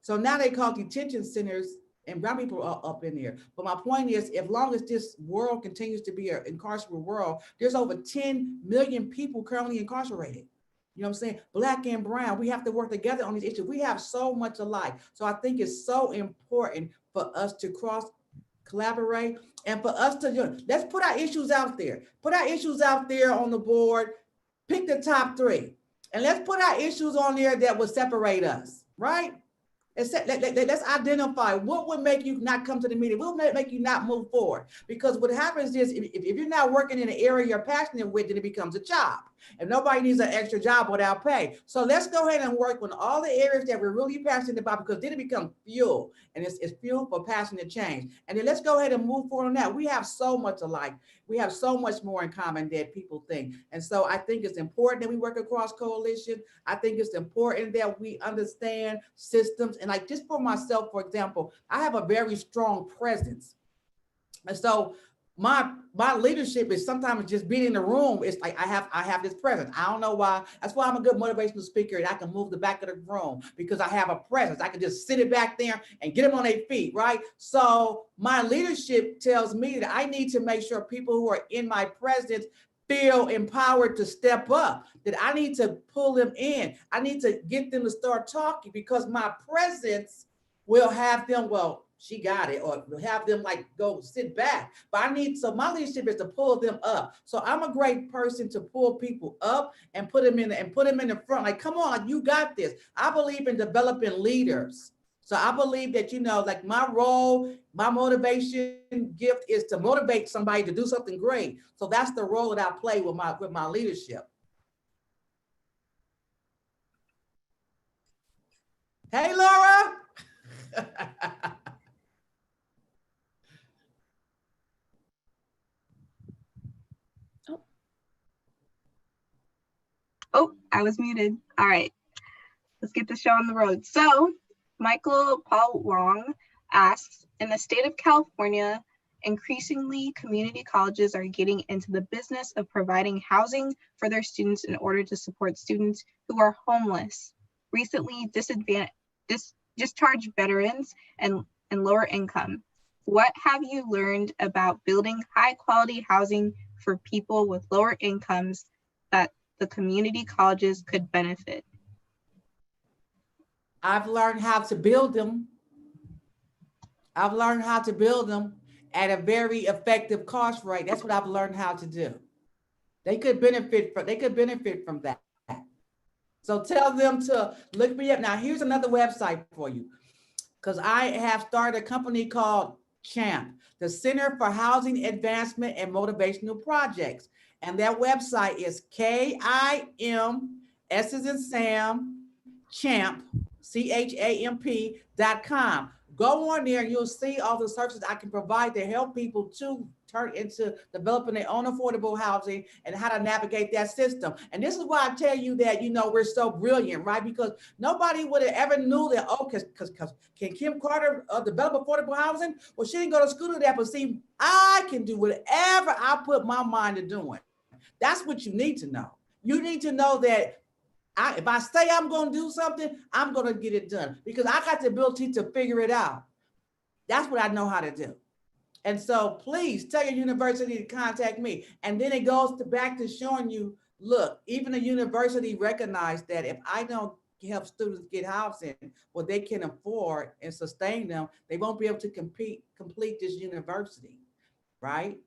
So now they call detention centers, and brown people are up in there. But my point is, as long as this world continues to be an incarcerated world, there's over 10 million people currently incarcerated. You know what I'm saying? Black and brown, we have to work together on these issues. We have so much alike. So I think it's so important for us to collaborate and for us to, let's put our issues out there. Put our issues out there on the board, pick the top 3. And let's put our issues on there that will separate us, right? Let's identify what would make you not come to the meeting, what would make you not move forward. Because what happens is if you're not working in an area you're passionate with, then it becomes a job. And nobody needs an extra job without pay. So let's go ahead and work on all the areas that we're really passionate about, because then it becomes fuel, and it's fuel for passionate change. And then let's go ahead and move forward on that. We have so much alike. We have so much more in common than people think. And so I think it's important that we work across coalition. I think it's important that we understand systems. And like just for myself, for example, I have a very strong presence. And so my leadership is sometimes just being in the room. It's like I have this presence. I don't know why. That's why I'm a good motivational speaker, and I can move the back of the room because I have a presence. I can just sit it back there and get them on their feet, right? So my leadership tells me that I need to make sure people who are in my presence feel empowered to step up, that I need to pull them in. I need to get them to start talking, because my presence will have them, well, she got it, or have them like go sit back. But my leadership is to pull them up. So I'm a great person to pull people up and put them in the front. Like, come on, like, you got this. I believe in developing leaders. So I believe that, like my role, my motivation gift is to motivate somebody to do something great. So that's the role that I play with my leadership. Hey, Laura. Oh, I was muted. All right, let's get the show on the road. So Michael Paul Wong asks, in the state of California, increasingly community colleges are getting into the business of providing housing for their students in order to support students who are homeless. Recently, discharged veterans and lower income. What have you learned about building high quality housing for people with lower incomes that the community colleges could benefit? I've learned how to build them. I've learned how to build them at a very effective cost rate. That's what I've learned how to do. They could benefit from that. So tell them to look me up. Now, here's another website for you, because I have started a company called CHAMP, the Center for Housing Advancement and Motivational Projects. And their website is KIM, S as in Sam, CHAMP, CHAMP.com. Go on there and you'll see all the services I can provide to help people to turn into developing their own affordable housing and how to navigate that system. And this is why I tell you that, you know, we're so brilliant, right? Because nobody would have ever knew that, oh, because can Kim Carter develop affordable housing? Well, she didn't go to school to that, but see, I can do whatever I put my mind to doing. That's what you need to know. You need to know that if I say I'm going to do something, I'm going to get it done because I got the ability to figure it out. That's what I know how to do. And so please tell your university to contact me. And then it goes back to showing you, look, even a university recognized that if I don't help students get housing, what they can afford and sustain them, they won't be able to complete this university, right?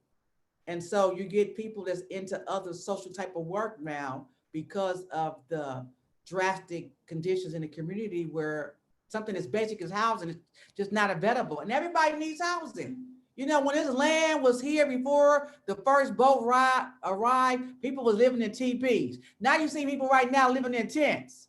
And so you get people that's into other social type of work now because of the drastic conditions in the community where something as basic as housing is just not available. And everybody needs housing. You know, when this land was here before the first boat arrived, people were living in teepees. Now you see people right now living in tents.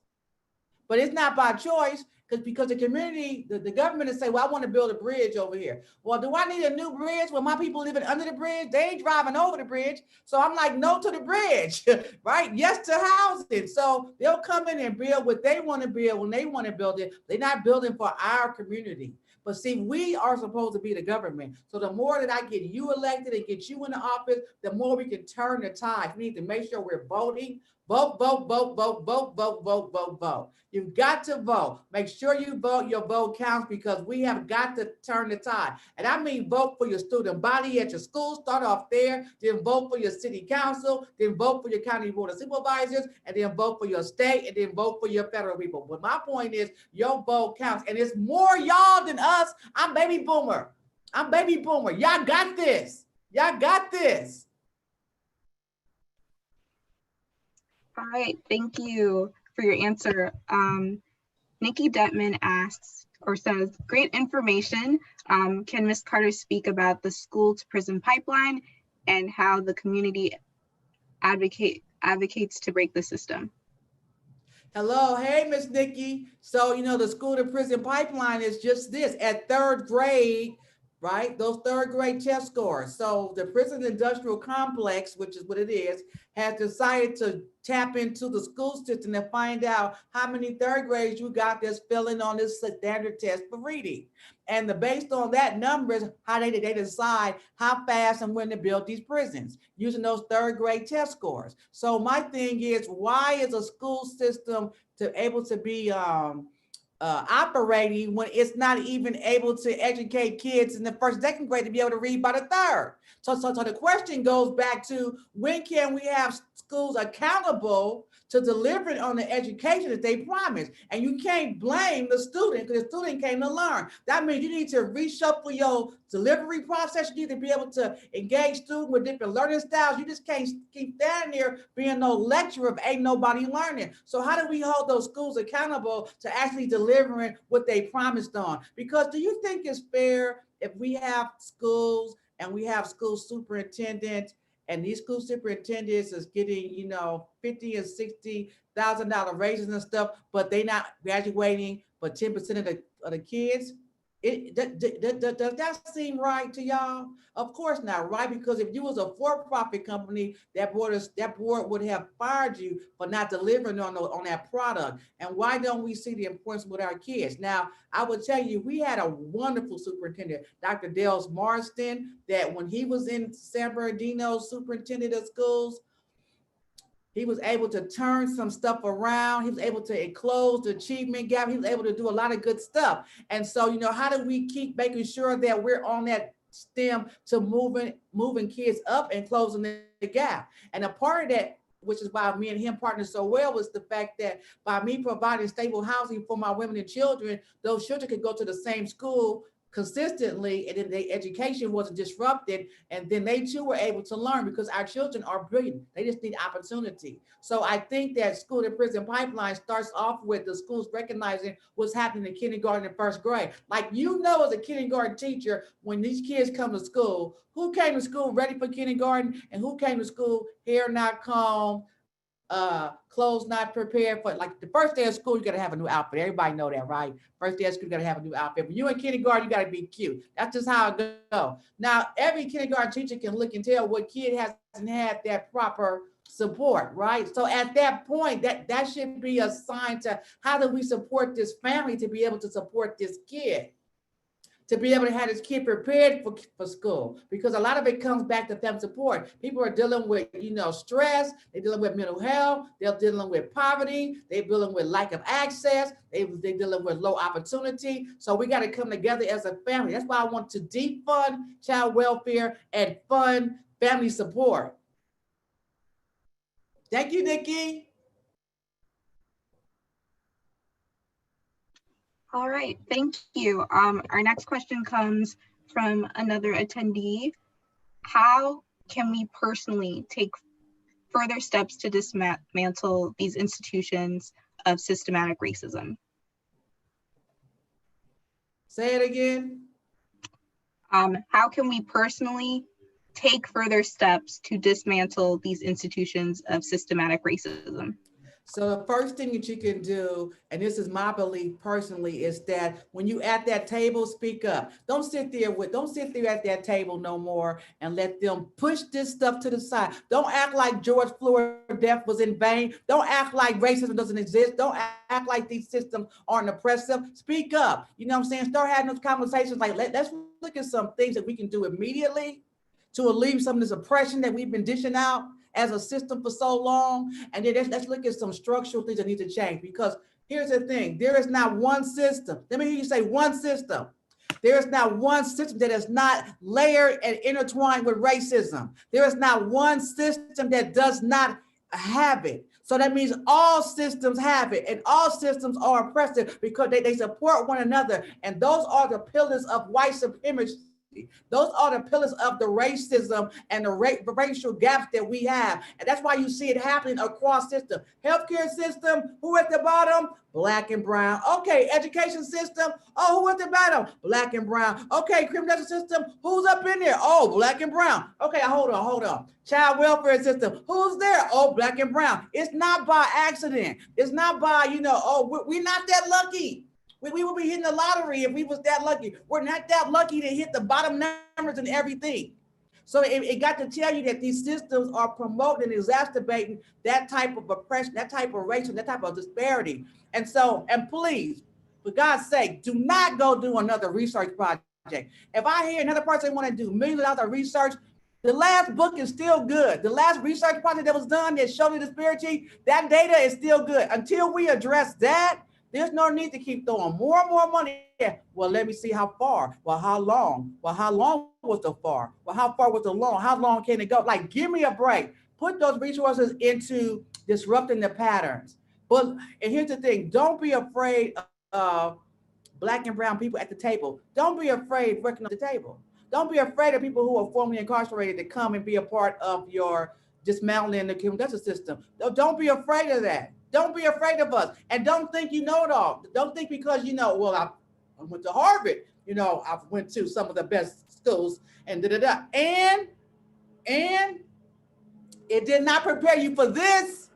But it's not by choice, because the community, the government is saying, well, I want to build a bridge over here. Well, do I need a new bridge? Well, my people living under the bridge, they ain't driving over the bridge. So I'm like, no to the bridge, right? Yes to housing. So they'll come in and build what they want to build when they want to build it. They're not building for our community. But see, we are supposed to be the government. So the more that I get you elected and get you in the office, the more we can turn the tide. We need to make sure we're voting. Vote, vote, vote, vote, vote, vote, vote, vote, vote. You've got to vote. Make sure you vote. Your vote counts because we have got to turn the tide. And I mean vote for your student body at your school. Start off there. Then vote for your city council. Then vote for your county board of supervisors. And then vote for your state. And then vote for your federal people. But my point is your vote counts. And it's more y'all than us. I'm baby boomer. I'm baby boomer. Y'all got this. Y'all got this. All right, thank you for your answer. Nikki Detman asks or says, great information. Can Ms. Carter speak about the school to prison pipeline and how the community advocates to break the system? Hello, hey, Miss Nikki. So, you know, the school to prison pipeline is just this at third grade, right? Those third grade test scores. So the prison industrial complex, which is what it is, has decided to tap into the school system and find out how many third grades you got that's filling on this standard test for reading. And based on that numbers, how they decide how fast and when to build these prisons using those third grade test scores. So my thing is, why is a school system able to be operating when it's not even able to educate kids in the first, second grade to be able to read by the third? So the question goes back to, when can we have schools accountable to delivering on the education that they promised? And you can't blame the student because the student came to learn. That means you need to reshuffle your delivery process. You need to be able to engage students with different learning styles. You just can't keep standing there being no lecturer if ain't nobody learning. So how do we hold those schools accountable to actually delivering what they promised on? Because do you think it's fair if we have schools and we have school superintendents, and these school superintendents is getting, you know, $50,000 and $60,000 raises and stuff, but they not graduating but 10% of the kids? Does that seem right to y'all? Of course not, right? Because if you was a for-profit company, that board would have fired you for not delivering on that product. And why don't we see the importance with our kids? Now, I would tell you, we had a wonderful superintendent, Dr. Dales Marston, that when he was in San Bernardino, superintendent of schools, He was able to turn some stuff around. He was able to close the achievement gap. He was able to do a lot of good stuff. And so, you know, how do we keep making sure that we're on that stem to moving kids up and closing the gap? And a part of that, which is why me and him partnered so well, was the fact that by me providing stable housing for my women and children, those children could go to the same school consistently, and then their education wasn't disrupted, and then they too were able to learn, because our children are brilliant. They just need opportunity. So I think that school to prison pipeline starts off with the schools recognizing what's happening in kindergarten and first grade. Like, you know, as a kindergarten teacher, when these kids come to school, who came to school ready for kindergarten and who came to school hair not combed, clothes not prepared for, like, the first day of school, you got to have a new outfit. Everybody know that, right? First day of school, you got to have a new outfit. When you in kindergarten, you got to be cute. That's just how it goes. Now, every kindergarten teacher can look and tell what kid hasn't had that proper support, right? So at that point, that should be a sign to how do we support this family to be able to support this kid, to be able to have this kid prepared for school, because a lot of it comes back to family support. People are dealing with, you know, stress, they're dealing with mental health, they're dealing with poverty, they're dealing with lack of access, they're dealing with low opportunity. So we got to come together as a family. That's why I want to defund child welfare and fund family support. Thank you, Nikki. All right, thank you. Our next question comes from another attendee. How can we personally take further steps to dismantle these institutions of systematic racism? Say it again. How can we personally take further steps to dismantle these institutions of systematic racism? So the first thing that you can do, and this is my belief personally, is that when you at that table, speak up. Don't sit there at that table no more and let them push this stuff to the side. Don't act like George Floyd's death was in vain. Don't act like racism doesn't exist. Don't act like these systems aren't oppressive. Speak up. You know what I'm saying? Start having those conversations. Like, let's look at some things that we can do immediately to alleviate some of this oppression that we've been dishing out as a system for so long. And then let's look at some structural things that need to change, because here's the thing, there is not one system. Let me hear you say one system. There is not one system that is not layered and intertwined with racism. There is not one system that does not have it. So that means all systems have it, and all systems are oppressive because they support one another. And those are the pillars of white supremacy. Those are the pillars of the racism and the racial gaps that we have. And that's why you see it happening across system. Healthcare system, who at the bottom? Black and brown. Okay, education system. Oh, who at the bottom? Black and brown. Okay, criminal justice system. Who's up in there? Oh, black and brown. Okay, hold on. Child welfare system. Who's there? Oh, black and brown. It's not by accident. It's not by, we're not that lucky. We would be hitting the lottery if we was that lucky. We're not that lucky to hit the bottom numbers and everything. So it got to tell you that these systems are promoting and exacerbating that type of oppression, that type of racism, that type of disparity. And please, for God's sake, do not go do another research project. If I hear another person want to do millions of dollars of research, the last book is still good. The last research project that was done that showed the disparity, that data is still good. Until we address that, there's no need to keep throwing more and more money. Well, let me see how far. Well, how long? Well, how long was the far? Well, how far was the long? How long can it go? Like, give me a break. Put those resources into disrupting the patterns. And here's the thing, don't be afraid of Black and brown people at the table. Don't be afraid working on the table. Don't be afraid of people who are formerly incarcerated to come and be a part of your dismantling the criminal justice system. Don't be afraid of that. Don't be afraid of us. And don't think you know it all. Don't think because I went to Harvard, I went to some of the best schools and da-da-da. And it did not prepare you for this.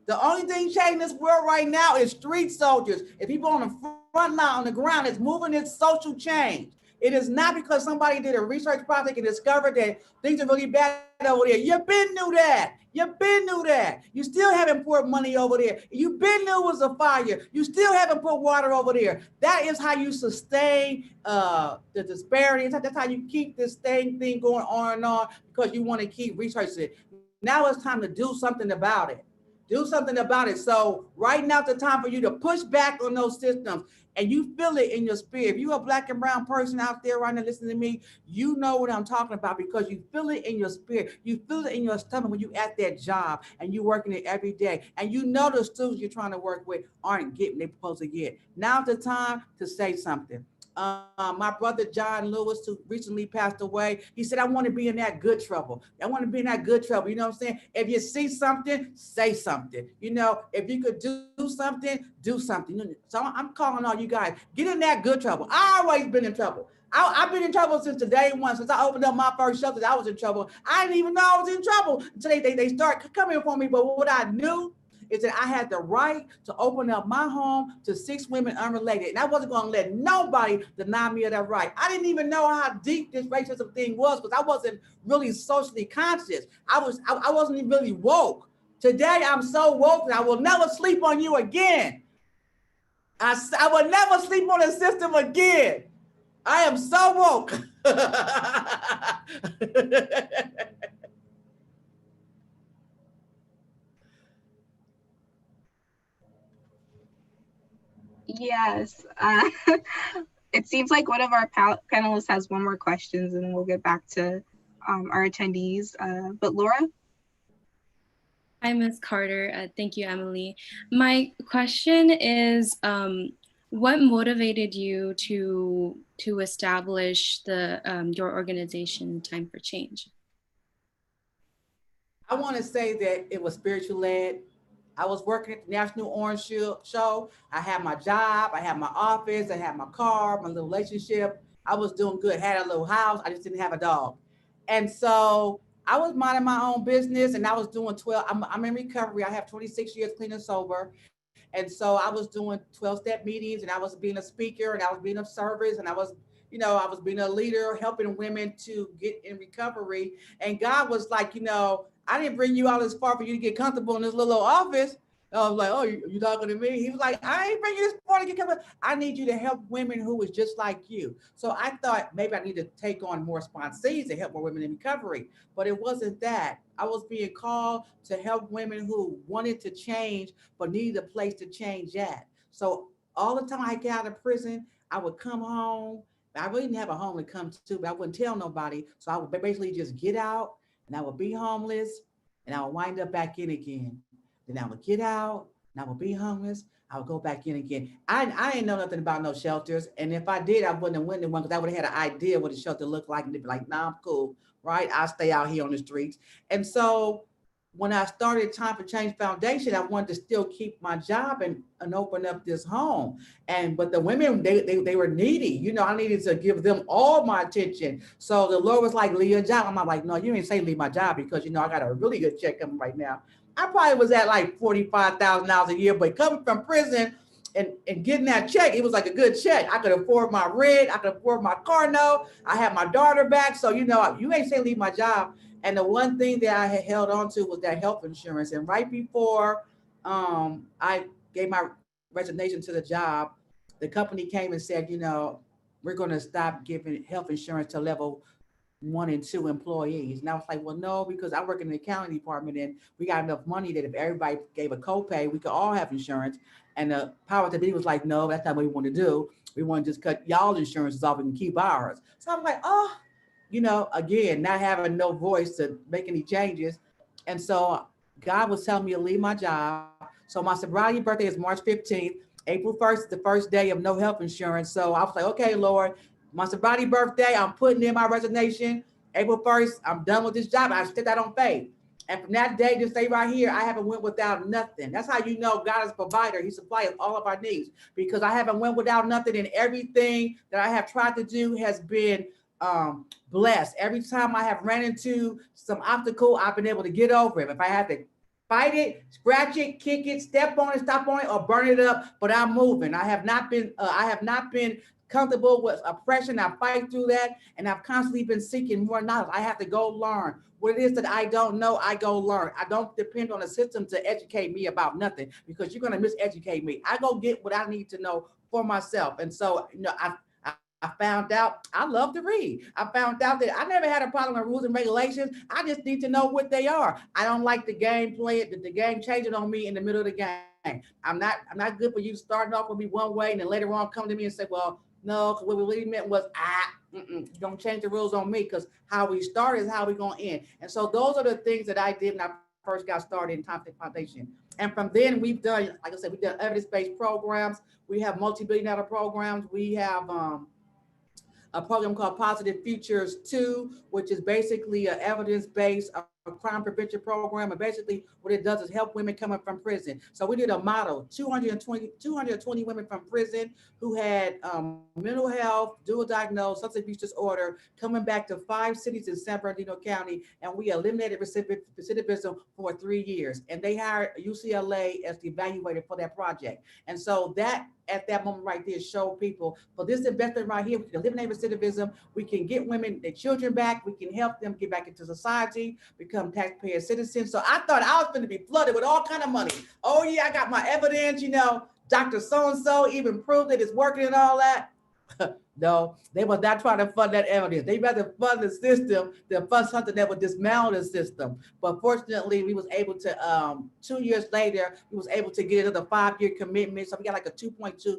The only thing changing this world right now is street soldiers. If people on the front line, on the ground, is moving this social change. It is not because somebody did a research project and discovered that things are really bad over there. You been knew that. You still haven't poured money over there. You been knew it was a fire. You still haven't put water over there. That is how you sustain the disparities. That's how you keep this thing going on and on, because you want to keep researching it. Now it's time to do something about it. Do something about it. So right now it's the time for you to push back on those systems, and you feel it in your spirit. If you're a black and brown person out there right now listening to me, you know what I'm talking about, because you feel it in your spirit. You feel it in your stomach when you at that job and you working it every day. And you know the students you're trying to work with aren't getting what they're supposed to get. Now's the time to say something. My brother John Lewis, who recently passed away, he said, I want to be in that good trouble. I want to be in that good trouble. You know what I'm saying? If you see something, say something. You know, if you could do something, do something. So I'm calling all you guys, get in that good trouble. I always been in trouble. I've been in trouble since the day one. Since I opened up my first shelter, I was in trouble. I didn't even know I was in trouble until they start coming for me. But what I knew is that I had the right to open up my home to 6 women unrelated. And I wasn't going to let nobody deny me of that right. I didn't even know how deep this racism thing was, because I wasn't really socially conscious. I wasn't even really woke. Today, I'm so woke that I will never sleep on you again. I will never sleep on the system again. I am so woke. Yes. It seems like one of our panelists has one more questions, and then we'll get back to our attendees. But Laura? Hi, Ms. Carter. Thank you, Emily. My question is, what motivated you to establish your organization, Time for Change? I want to say that it was spiritual led. I was working at the National Orange Show. I had my job, I had my office, I had my car, my little relationship. I was doing good, had a little house. I just didn't have a dog. And so I was minding my own business, and I was doing 12. I'm in recovery. I have 26 years clean and sober. And so I was doing 12-step meetings, and I was being a speaker, and I was being of service, and I was being a leader, helping women to get in recovery. And God was like, I didn't bring you all this far for you to get comfortable in this little office. I was like, oh, you talking to me? He was like, I ain't bring you this far to get comfortable. I need you to help women who was just like you. So I thought maybe I need to take on more sponsees to help more women in recovery. But it wasn't that. I was being called to help women who wanted to change, but needed a place to change at. So all the time I got out of prison, I would come home. I really didn't have a home to come to, but I wouldn't tell nobody. So I would basically just get out, and I would be homeless, and I would wind up back in again. Then I would get out, and I would be homeless. I would go back in again. I didn't know nothing about no shelters. And if I did, I wouldn't have went in one, because I would have had an idea what a shelter looked like. And they'd be like, nah, I'm cool, right? I'll stay out here on the streets. And so when I started Time for Change Foundation, I wanted to still keep my job and open up this home. But the women, they were needy. I needed to give them all my attention. So the Lord was like, leave your job. I'm like, no, you ain't say leave my job, because, I got a really good check coming right now. I probably was at like $45,000 a year, but coming from prison and getting that check, it was like a good check. I could afford my rent. I could afford my car note. I had my daughter back. So, you ain't say leave my job. And the one thing that I had held on to was that health insurance. And right before I gave my resignation to the job, the company came and said, we're going to stop giving health insurance to level 1 and 2 employees. And I was like, well, no, because I work in the accounting department, and we got enough money that if everybody gave a copay, we could all have insurance. And the power to be was like, no, that's not what we want to do. We want to just cut y'all's insurances off and keep ours. So I'm like, oh, again, not having no voice to make any changes. And so God was telling me to leave my job. So my sobriety birthday is March 15th. April 1st is the first day of no health insurance. So I was like, okay, Lord, my sobriety birthday, I'm putting in my resignation. April 1st, I'm done with this job. I stepped out on faith. And from that day, just stay right here, I haven't went without nothing. That's how you know God is a provider. He supplies all of our needs, because I haven't went without nothing, and everything that I have tried to do has been blessed. Every time I have ran into some obstacle, I've been able to get over it. If I have to fight it, scratch it, kick it, step on it, stop on it, or burn it up, but I'm moving. I have not been comfortable with oppression. I fight through that, and I've constantly been seeking more knowledge. I have to go learn what it is that I don't know. I go learn. I don't depend on a system to educate me about nothing, because you're going to miseducate me. I go get what I need to know for myself. And so, I I found out I love to read. I found out that I never had a problem with rules and regulations. I just need to know what they are. I don't like the game playing, the game changing on me in the middle of the game. I'm not good for you starting off with me one way and then later on come to me and say, well, no, because what we really meant was don't change the rules on me because how we start is how we're gonna end. And so those are the things that I did when I first got started in Time State Foundation. And from then we've done, like I said, we've done evidence-based programs. We have multi-billion-dollar programs. We have a program called Positive Futures 2, which is basically an evidence-based crime prevention program. And basically what it does is help women coming from prison. So we did a model, 220 women from prison who had mental health, dual diagnosed, substance abuse disorder, coming back to 5 cities in San Bernardino County. And we eliminated recidivism for 3 years. And they hired UCLA as the evaluator for that project. And so that at that moment right there show people for this investment right here, we can eliminate recidivism, we can get women, their children back, we can help them get back into society, become taxpayer citizens. So I thought I was going to be flooded with all kind of money. Oh yeah, I got my evidence, Dr. So-and-so even proved that it's working and all that. No, they was not trying to fund that evidence. They rather fund the system than fund something that would dismantle the system. But fortunately, we was able to, 2 years later, we was able to get another 5-year commitment. So we got like a $2.2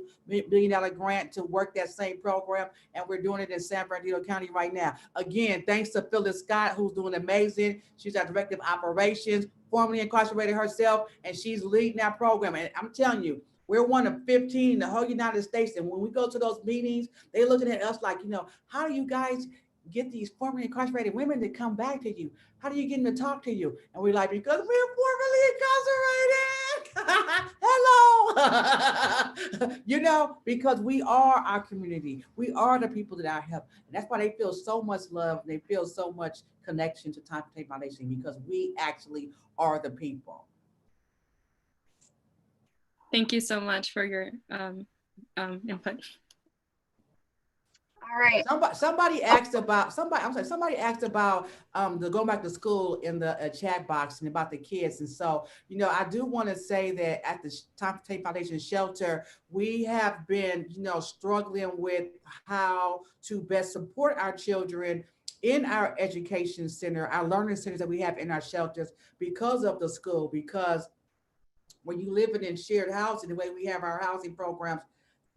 billion grant to work that same program. And we're doing it in San Bernardino County right now. Again, thanks to Phyllis Scott, who's doing amazing. She's our director of operations, formerly incarcerated herself, and she's leading that program. And I'm telling you, we're one of 15 in the whole United States. And when we go to those meetings, they're looking at us like, how do you guys get these formerly incarcerated women to come back to you? How do you get them to talk to you? And we're like, because we're formerly incarcerated. Hello. Because we are our community. We are the people that I help. And that's why they feel so much love. They feel so much connection to Time State Foundation because we actually are the people. Thank you so much for your input. All right. Somebody asked about the going back to school in the chat box and about the kids. And so, I do want to say that at the Time State Foundation shelter, we have been, struggling with how to best support our children in our education center, our learning centers that we have in our shelters because of the school, because when you live in shared housing, the way we have our housing programs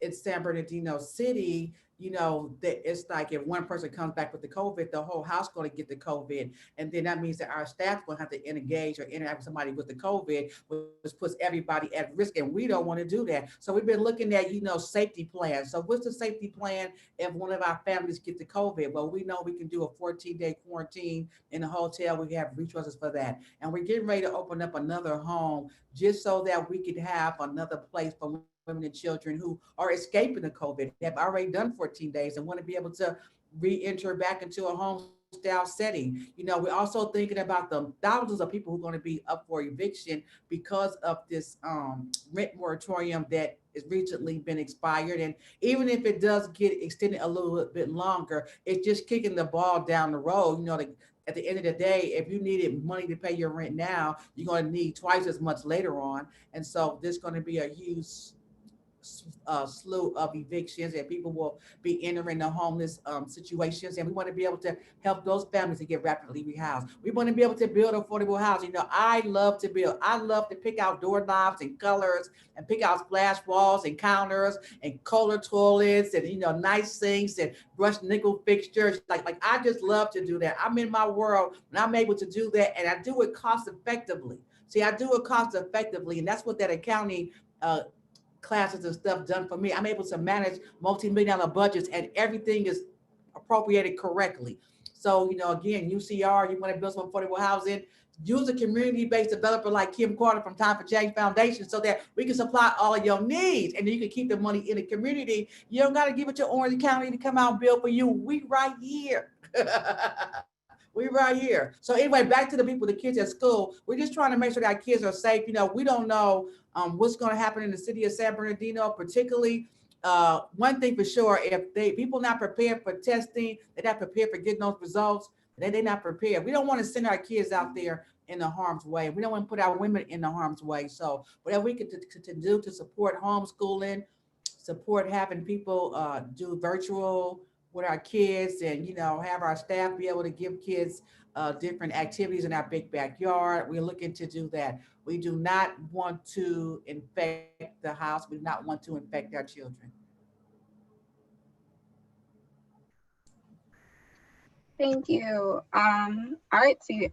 in San Bernardino City, that it's like if one person comes back with the COVID, the whole house going to get the COVID. And then that means that our staff going to have to engage or interact with somebody with the COVID, which puts everybody at risk. And we don't want to do that. So we've been looking at, safety plans. So what's the safety plan if one of our families get the COVID? Well, we know we can do a 14-day quarantine in a hotel. We have resources for that. And we're getting ready to open up another home just so that we could have another place for women and children who are escaping the COVID, have already done 14 days and want to be able to re-enter back into a home style setting. We're also thinking about the thousands of people who are going to be up for eviction because of this rent moratorium that has recently been expired. And even if it does get extended a little bit longer, it's just kicking the ball down the road. At the end of the day, if you needed money to pay your rent now, you're going to need twice as much later on. And so there's going to be a huge slew of evictions, and people will be entering the homeless situations. And we want to be able to help those families to get rapidly rehoused. We want to be able to build affordable housing. I love to build. I love to pick out doorknobs and colors and pick out splash walls and counters and color toilets and nice sinks and brushed nickel fixtures. Like I just love to do that. I'm in my world and I'm able to do that, and I do it cost effectively. See, I do it cost effectively, and that's what that accounting classes and stuff done for me. I'm able to manage multi-million-dollar budgets, and everything is appropriated correctly. So, again, UCR, you want to build some affordable housing, use a community-based developer like Kim Carter from Time for Change Foundation so that we can supply all of your needs, and then you can keep the money in the community. You don't got to give it to Orange County to come out and build for you. We right here. We right here. So anyway, back to the people, the kids at school. We're just trying to make sure that our kids are safe. We don't know what's going to happen in the city of San Bernardino, particularly. One thing for sure, if people not prepared for testing, they're not prepared for getting those results, then they're not prepared. We don't want to send our kids out there in the harm's way. We don't want to put our women in the harm's way. So whatever we can to do to support homeschooling, support having people do virtual with our kids, and have our staff be able to give kids different activities in our big backyard. We're looking to do that. We do not want to infect the house. We do not want to infect our children. Thank you. All right, so you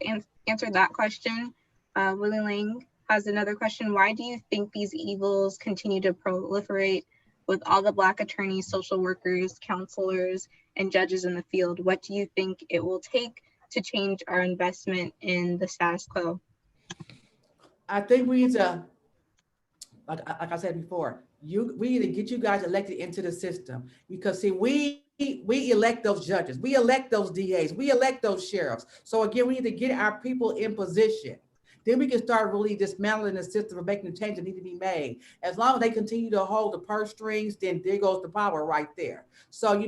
answered that question. Willie Lang has another question. Why do you think these evils continue to proliferate with all the Black attorneys, social workers, counselors, and judges in the field? What do you think it will take to change our investment in the status quo? I think we need to, like I said before, we need to get you guys elected into the system, because see, we elect those judges, we elect those DAs, we elect those sheriffs. So again, we need to get our people in position. Then we can start really dismantling the system and making the changes that need to be made. As long as they continue to hold the purse strings, then there goes the power right there. So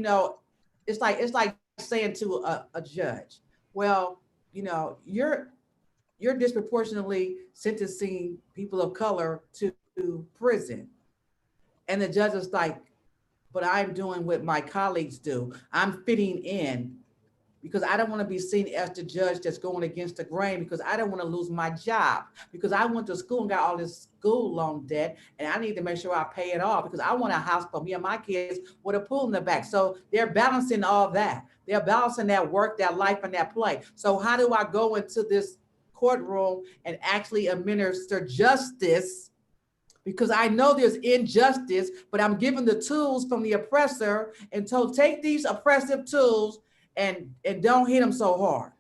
it's like saying to a judge, well, you're disproportionately sentencing people of color to prison. And the judge is like, but I'm doing what my colleagues do. I'm fitting in, because I don't want to be seen as the judge that's going against the grain, because I don't want to lose my job, because I went to school and got all this school loan debt, and I need to make sure I pay it off, because I want a house for me and my kids with a pool in the back. So they're balancing all that. They're balancing that work, that life, and that play. So how do I go into this courtroom and actually administer justice? Because I know there's injustice, but I'm given the tools from the oppressor, and so take these oppressive tools and don't hit them so hard.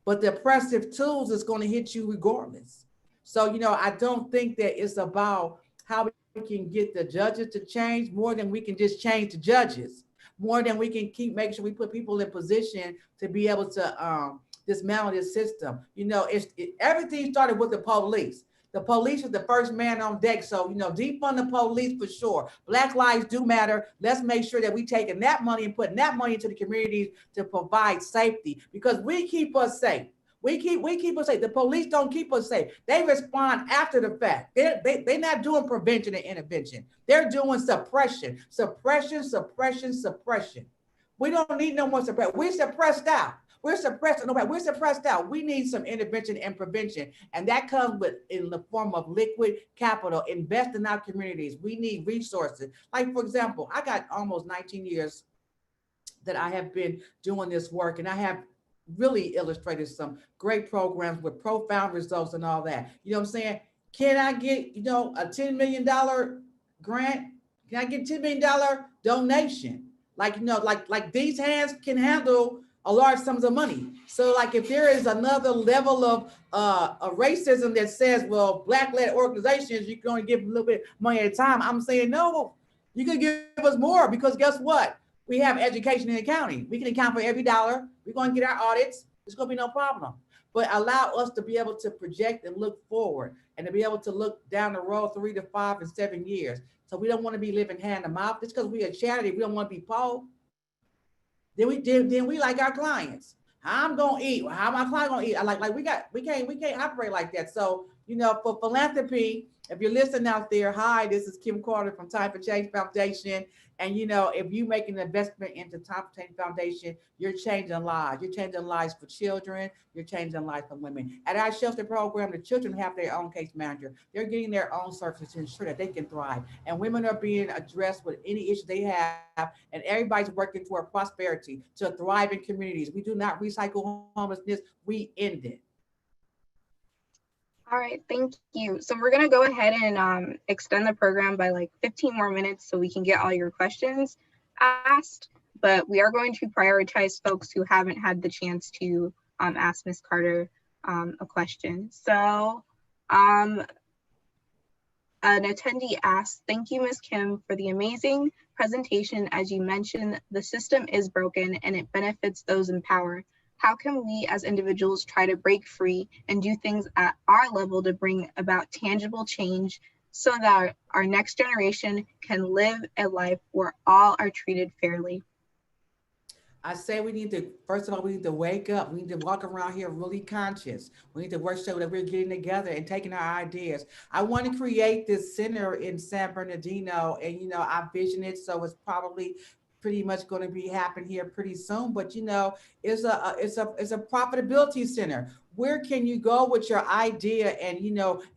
But the oppressive tools is going to hit you regardless. So, I don't think that it's about how we can get the judges to change more than we can just change the judges, more than we can keep making sure we put people in position to be able to dismantle this system. Everything started with the police. The police is the first man on deck. So, defund the police for sure. Black lives do matter. Let's make sure that we taking that money and putting that money into the communities to provide safety, because we keep us safe. We keep us safe. The police don't keep us safe. They respond after the fact. They're not doing prevention and intervention. They're doing suppression. We don't need no more suppression. We're suppressed out. We're suppressed. We're suppressed out. We need some intervention and prevention. And that comes in the form of liquid capital. Invest in our communities. We need resources. Like, for example, I got almost 19 years that I have been doing this work, and I have really illustrated some great programs with profound results and all that. You know what I'm saying? Can I get, a $10 million grant? Can I get $10 million donation? Like these hands can handle a large sums of money. So like if there is another level of racism that says, well, Black-led organizations, you can only give a little bit of money at a time, I'm saying, no, you can give us more, because guess what? We have education in accounting. We can account for every dollar. We're going to get our audits. It's going to be no problem. But allow us to be able to project and look forward, and to be able to look down the road 3 to 5 and 7 years. So we don't want to be living hand to mouth. Just because we're a charity, we don't want to be poor. Then we like our clients. How I'm gonna eat? How my client gonna eat? We can't operate like that. So for philanthropy, if you're listening out there, hi, this is Kim Carter from Time for Change Foundation. And if you make an investment into Time for Change Foundation, you're changing lives. You're changing lives for children. You're changing lives for women. At our shelter program, the children have their own case manager. They're getting their own services to ensure that they can thrive. And women are being addressed with any issue they have. And everybody's working toward prosperity, to thrive in communities. We do not recycle homelessness. We end it. All right, thank you. So we're gonna go ahead and extend the program by like 15 more minutes so we can get all your questions asked, but we are going to prioritize folks who haven't had the chance to ask Ms. Carter a question. So an attendee asked, thank you, Ms. Kim, for the amazing presentation. As you mentioned, the system is broken and it benefits those in power. How can we as individuals try to break free and do things at our level to bring about tangible change so that our next generation can live a life where all are treated fairly? I say we need to, first of all, we need to wake up. We need to walk around here really conscious. We need to work so that we're getting together and taking our ideas. I want to create this center in San Bernardino, and I vision it, so it's probably pretty much going to be happening here pretty soon. But it's a profitability center. Where can you go with your idea and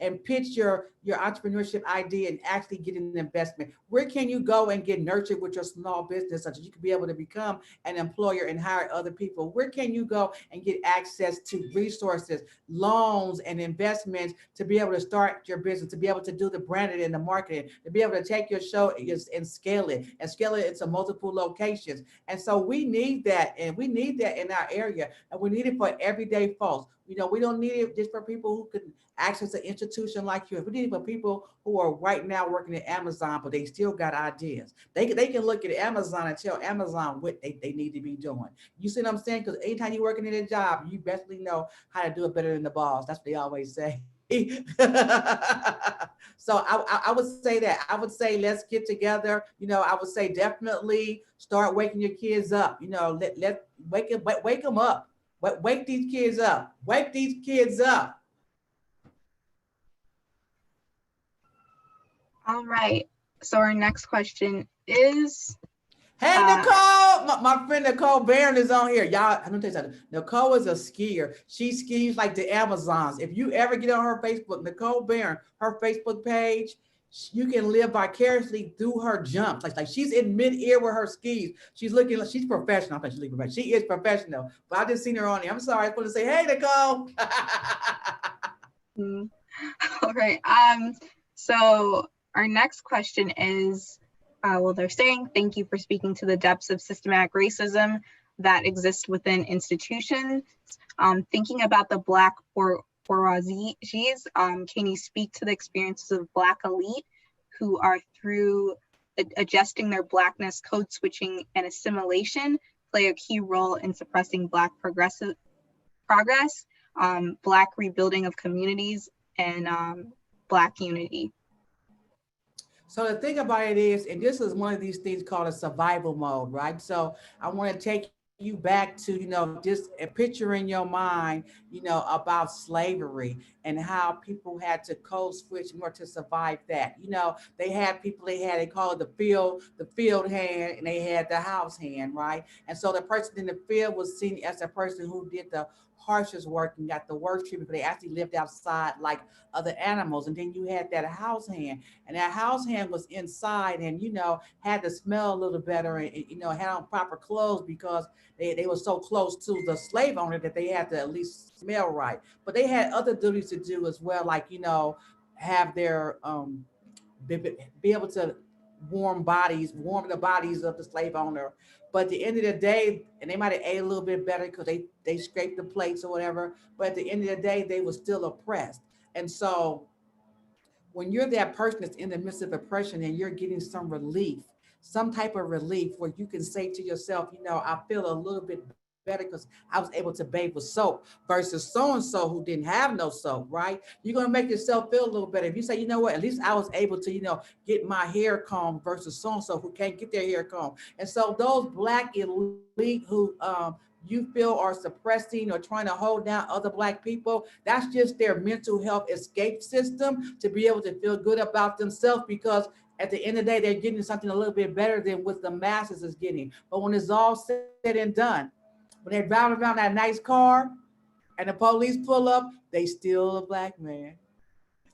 and pitch your entrepreneurship idea and actually get an investment? Where can you go and get nurtured with your small business so that you can be able to become an employer and hire other people? Where can you go and get access to resources, loans, and investments to be able to start your business, to be able to do the branding and the marketing, to be able to take your show and scale it into multiple locations? And so we need that, and we need that in our area, and we need it for everyday folks. We don't need it just for people who can access an institution like you. We need it for people who are right now working at Amazon, but they still got ideas. They can look at Amazon and tell Amazon what they need to be doing. You see what I'm saying? Because anytime you're working in a job, you definitely know how to do it better than the boss. That's what they always say. So I would say that. I would say let's get together. I would say definitely start waking your kids up. Let wake them up. Wake these kids up. Wake these kids up. All right. So our next question is, Hey, Nicole, my friend Nicole Barron is on here. Y'all, I'm gonna tell you something. Nicole is a skier. She skis like the Amazons. If you ever get on her Facebook, Nicole Barron, her Facebook page, you can live vicariously through her jumps. Like she's in mid-air with her skis. She's looking like she's professional. I think she's professional. She is professional. But I just seen her on here. I'm sorry. I was going to say, hey, Nicole. all right. So our next question is, well, they're saying, thank you for speaking to the depths of systematic racism that exists within institutions. Thinking about the Black bourgeoisies, can you speak to the experiences of Black elite who are, through adjusting their Blackness, code switching, and assimilation, play a key role in suppressing Black progress, Black rebuilding of communities, and Black unity? So the thing about it is, and this is one of these things called a survival mode, right? So I want to take you back to, just a picture in your mind, about slavery and how people had to code switch in order to survive that. They had people, they call it the field hand, and they had the house hand, right? And so the person in the field was seen as a person who did the harshest work and got the worst treatment, but they actually lived outside like other animals. And then you had that house hand, and that house hand was inside and, had to smell a little better and, had on proper clothes because they were so close to the slave owner that they had to at least smell right. But they had other duties to do as well, like, have their, be able to warm the bodies of the slave owner. But at the end of the day, and they might have ate a little bit better because they scraped the plates or whatever. But at the end of the day, they were still oppressed. And so when you're that person that's in the midst of oppression and you're getting some relief, some type of relief where you can say to yourself, I feel a little bit better because I was able to bathe with soap versus so-and-so who didn't have no soap, right? You're going to make yourself feel a little better. If you say, what, at least I was able to, get my hair combed versus so-and-so who can't get their hair combed. And so those Black elite who, you feel are suppressing or trying to hold down other Black people, that's just their mental health escape system to be able to feel good about themselves, because at the end of the day, they're getting something a little bit better than what the masses is getting. But when it's all said and done, when they're driving around that nice car and the police pull up, they still a Black man.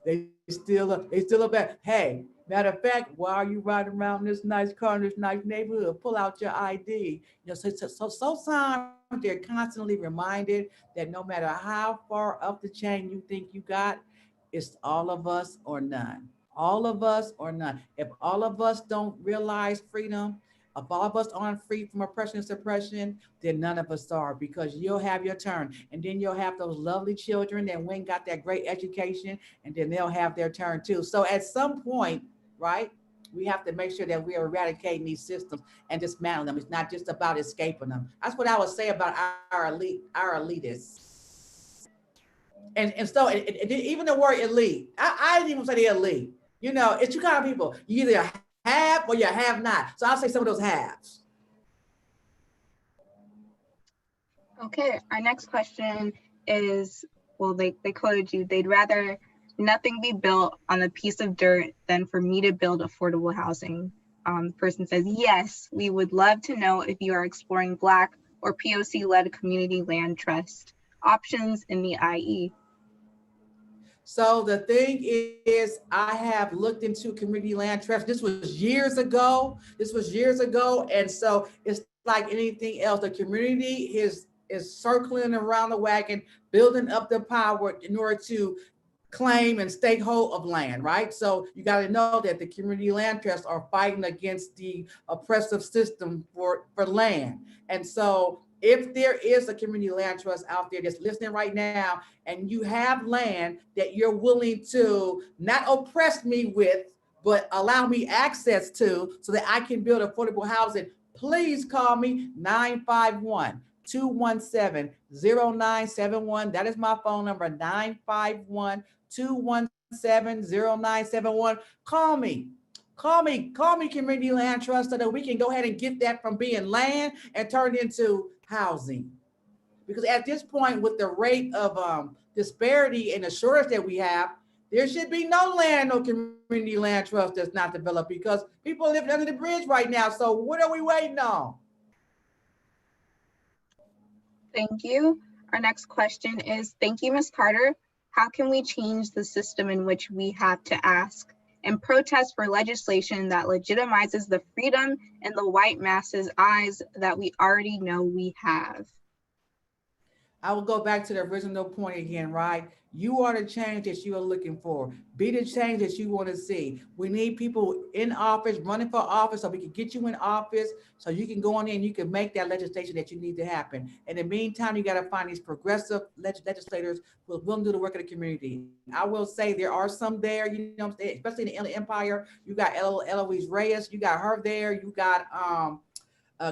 They still a Black. Hey, matter of fact, why are you riding around this nice car in this nice neighborhood? Pull out your ID. So sometimes they're constantly reminded that no matter how far up the chain you think you got, it's all of us or none. All of us or none. If all of us don't realize freedom, if all of us aren't free from oppression and suppression, then none of us are, because you'll have your turn. And then you'll have those lovely children that went and got that great education, and then they'll have their turn too. So at some point, right, we have to make sure that we are eradicating these systems and dismantling them. It's not just about escaping them. That's what I would say about our elitists. And so even the word elite, I didn't even say the elite. It's two kind of people. You either have or you have not. So I'll say some of those halves. Okay, our next question is, well, they quoted you, they'd rather nothing be built on a piece of dirt than for me to build affordable housing. The person says, yes, we would love to know if you are exploring Black or POC-led community land trust options in the IE. So the thing is, I have looked into community land trust. This was years ago. This was years ago. And so it's like anything else. The community is circling around the wagon, building up the power in order to claim and stake hold of land, right? So you got to know that the community land trusts are fighting against the oppressive system for land. And so if there is a community land trust out there that's listening right now, and you have land that you're willing to not oppress me with, but allow me access to so that I can build affordable housing, please call me 951-217-0971. That is my phone number, 951-217-0971. Call me. Call me Community Land Trust so that we can go ahead and get that from being land and turn it into housing. Because at this point, with the rate of disparity and the shortage that we have, there should be no land, no community land trust that's not developed because people are living under the bridge right now. So what are we waiting on? Thank you. Our next question is, thank you, Ms. Carter. How can we change the system in which we have to ask and protest for legislation that legitimizes the freedom in the white masses' eyes that we already know we have? I will go back to the original point again, right? You are the change that you are looking for. Be the change that you want to see. We need people in office, running for office, so we can get you in office, so you can go on in and you can make that legislation that you need to happen. In the meantime, you got to find these progressive legislators who will do the work of the community. I will say there are some there, you know, especially in the Inland Empire. You got Eloise Reyes, you got her there, you got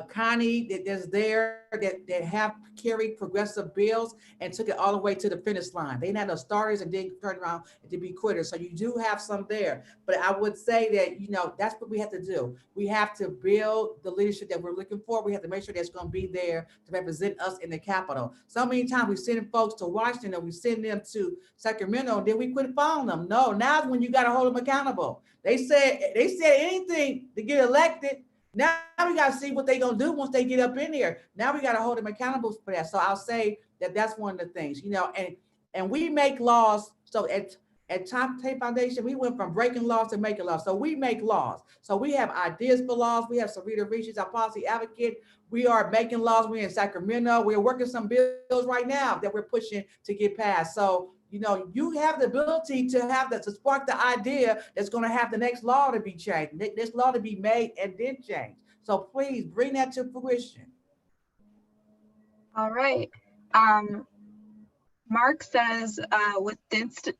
Connie that's there that have carried progressive bills and took it all the way to the finish line. They not no starters and then turn around to be quitters. So you do have some there. But I would say that, you know, that's what we have to do. We have to build the leadership that we're looking for. We have to make sure that's going to be there to represent us in the Capitol. So many times we send folks to Washington or we send them to Sacramento and then we quit following them. No, now's when you got to hold them accountable. They said anything to get elected. Now we got to see what they're going to do once they get up in here. Now we got to hold them accountable for that. So I'll say that that's one of the things, you know, and we make laws. So at Top Tape Foundation, we went from breaking laws to making laws. So we make laws. So we have ideas for laws. We have Sarita Reach, our policy advocate. We are making laws. We're in Sacramento. We're working some bills right now that we're pushing to get passed. So, you know, you have the ability to have that, to spark the idea that's going to have the next law to be changed, this law to be made and then changed. So please bring that to fruition. All right. Mark says, with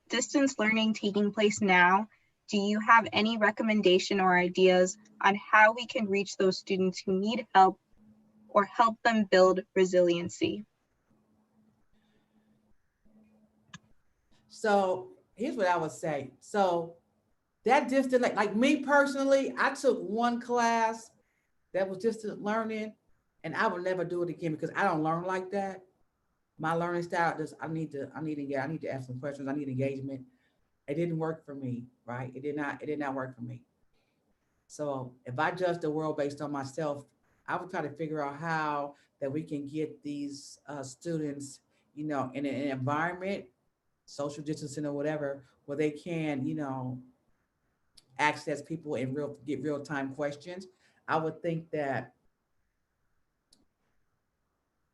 distance learning taking place now, do you have any recommendation or ideas on how we can reach those students who need help or help them build resiliency? So here's what I would say. So that distance, like me personally, I took one class that was distant learning, and I will never do it again because I don't learn like that. My learning style, just I need to ask some questions. I need engagement. It didn't work for me, right? It did not work for me. So if I judge the world based on myself, I would try to figure out how that we can get these students, you know, in an environment, social distancing or whatever, where they can, you know, access people and get real time questions. I would think that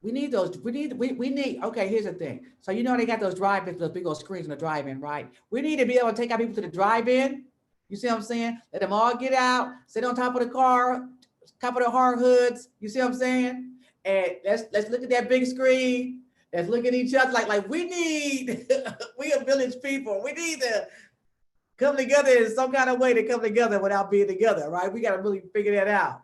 we need those. We need. Okay, here's the thing. So you know they got those drive-ins, those big old screens in the drive-in, right? We need to be able to take our people to the drive-in. You see what I'm saying? Let them all get out, sit on top of the car, top of the hard hoods. You see what I'm saying? And let's look at that big screen. Let's look at each other like we need. We are village people. We need to come together in some kind of way to come together without being together, right? We got to really figure that out.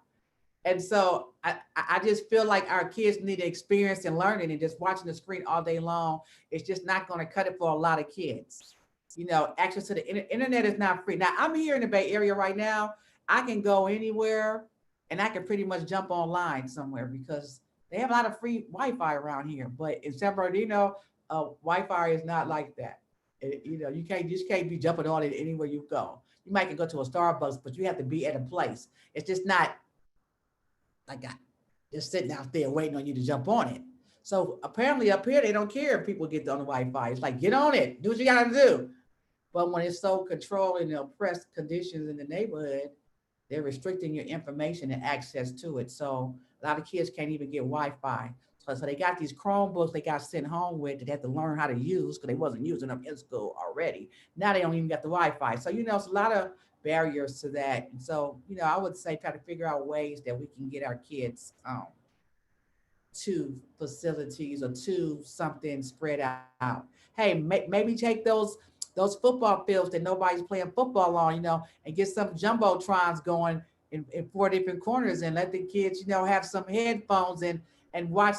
And so I just feel like our kids need to experience and learning, and just watching the screen all day long is just not going to cut it for a lot of kids. You know, access to the internet is not free. Now I'm here in the Bay Area right now. I can go anywhere and I can pretty much jump online somewhere because They have a lot of free Wi-Fi around here, but in San Bernardino, Wi-Fi is not like that. You know, you just can't be jumping on it anywhere you go. You might can go to a Starbucks, but you have to be at a place. It's just not like just sitting out there waiting on you to jump on it. So apparently up here, they don't care if people get on the Wi-Fi. It's like, get on it, do what you gotta do. But when it's so controlled and oppressed conditions in the neighborhood, they're restricting your information and access to it. So a lot of kids can't even get Wi-Fi. So they got these Chromebooks they got sent home with that they have to learn how to use because they wasn't using them in school already. Now they don't even get the Wi-Fi. So, it's a lot of barriers to that. And so, I would say try to figure out ways that we can get our kids to facilities or to something spread out. Hey, maybe take those football fields that nobody's playing football on, and get some jumbotrons going in four different corners and let the kids, have some headphones and watch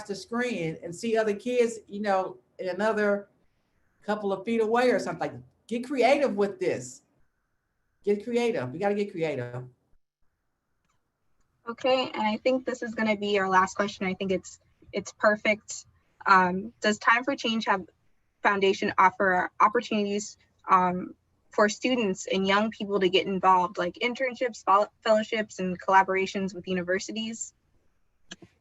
the screen and see other kids, in another couple of feet away or something. Like, get creative with this. Get creative. We got to get creative. Okay, and I think this is going to be our last question. I think it's perfect. Does Time for Change have Foundation offer opportunities for students and young people to get involved, like internships, fellowships, and collaborations with universities?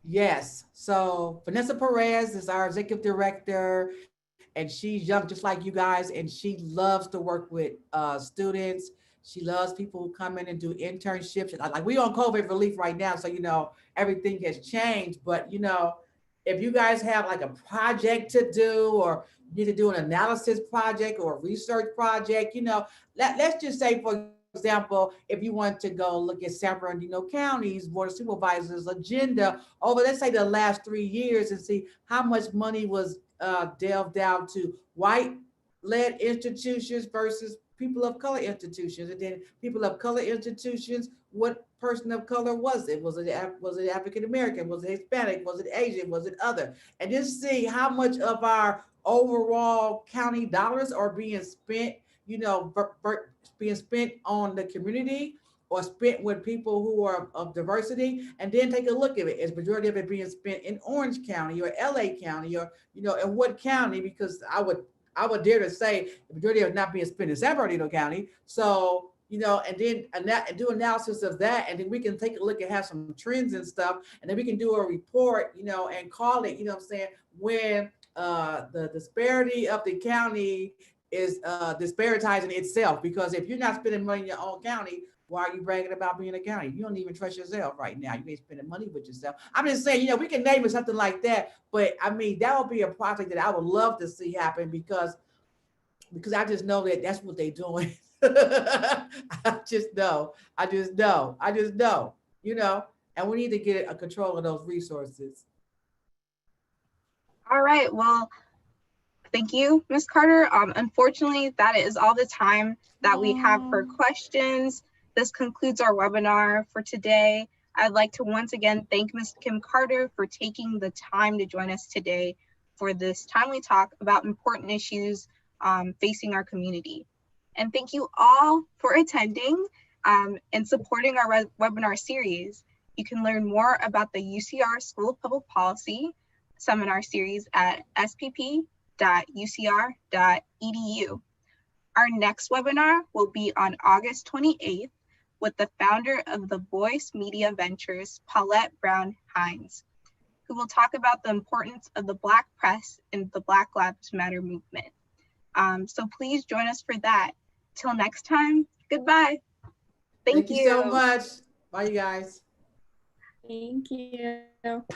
Yes. So Vanessa Perez is our executive director, and she's young, just like you guys, and she loves to work with students. She loves people who come in and do internships. Like, we on COVID relief right now, so everything has changed. But if you guys have like a project to do, or you need to do an analysis project or a research project, let's just say, for example, if you want to go look at San Bernardino County's Board of Supervisors agenda over, let's say, the last 3 years, and see how much money was delved down to white-led institutions versus people of color institutions, and then people of color institutions, what person of color was it? Was it African American? Was it Hispanic? Was it Asian? Was it other? And just see how much of our overall county dollars are being spent, being spent on the community or spent with people who are of diversity, and then take a look at it. Is majority of it being spent in Orange County or LA County, or in what county? Because I would dare to say the majority of it not being spent in San Bernardino County. So, and then and do analysis of that, and then we can take a look and have some trends and stuff, and then we can do a report, and call it, what I'm saying, when the disparity of the county is disparitizing itself. Because if you're not spending money in your own county, why are you bragging about being a county? You don't even trust yourself right now. You ain't spending money with yourself. I'm just saying, we can name it something like that. But I mean, that would be a project that I would love to see happen, because I just know that that's what they're doing. I just know, and we need to get a control of those resources. All right, well, thank you, Ms. Carter. Unfortunately, that is all the time that we have for questions. This concludes our webinar for today. I'd like to once again thank Ms. Kim Carter for taking the time to join us today for this timely talk about important issues facing our community. And thank you all for attending and supporting our webinar series. You can learn more about the UCR School of Public Policy seminar series at spp.ucr.edu. Our next webinar will be on August 28th with the founder of the Voice Media Ventures, Paulette Brown Hines, who will talk about the importance of the Black press in the Black Lives Matter movement. So please join us for that. Till next time, goodbye. Thank you so much. Bye, you guys. Thank you.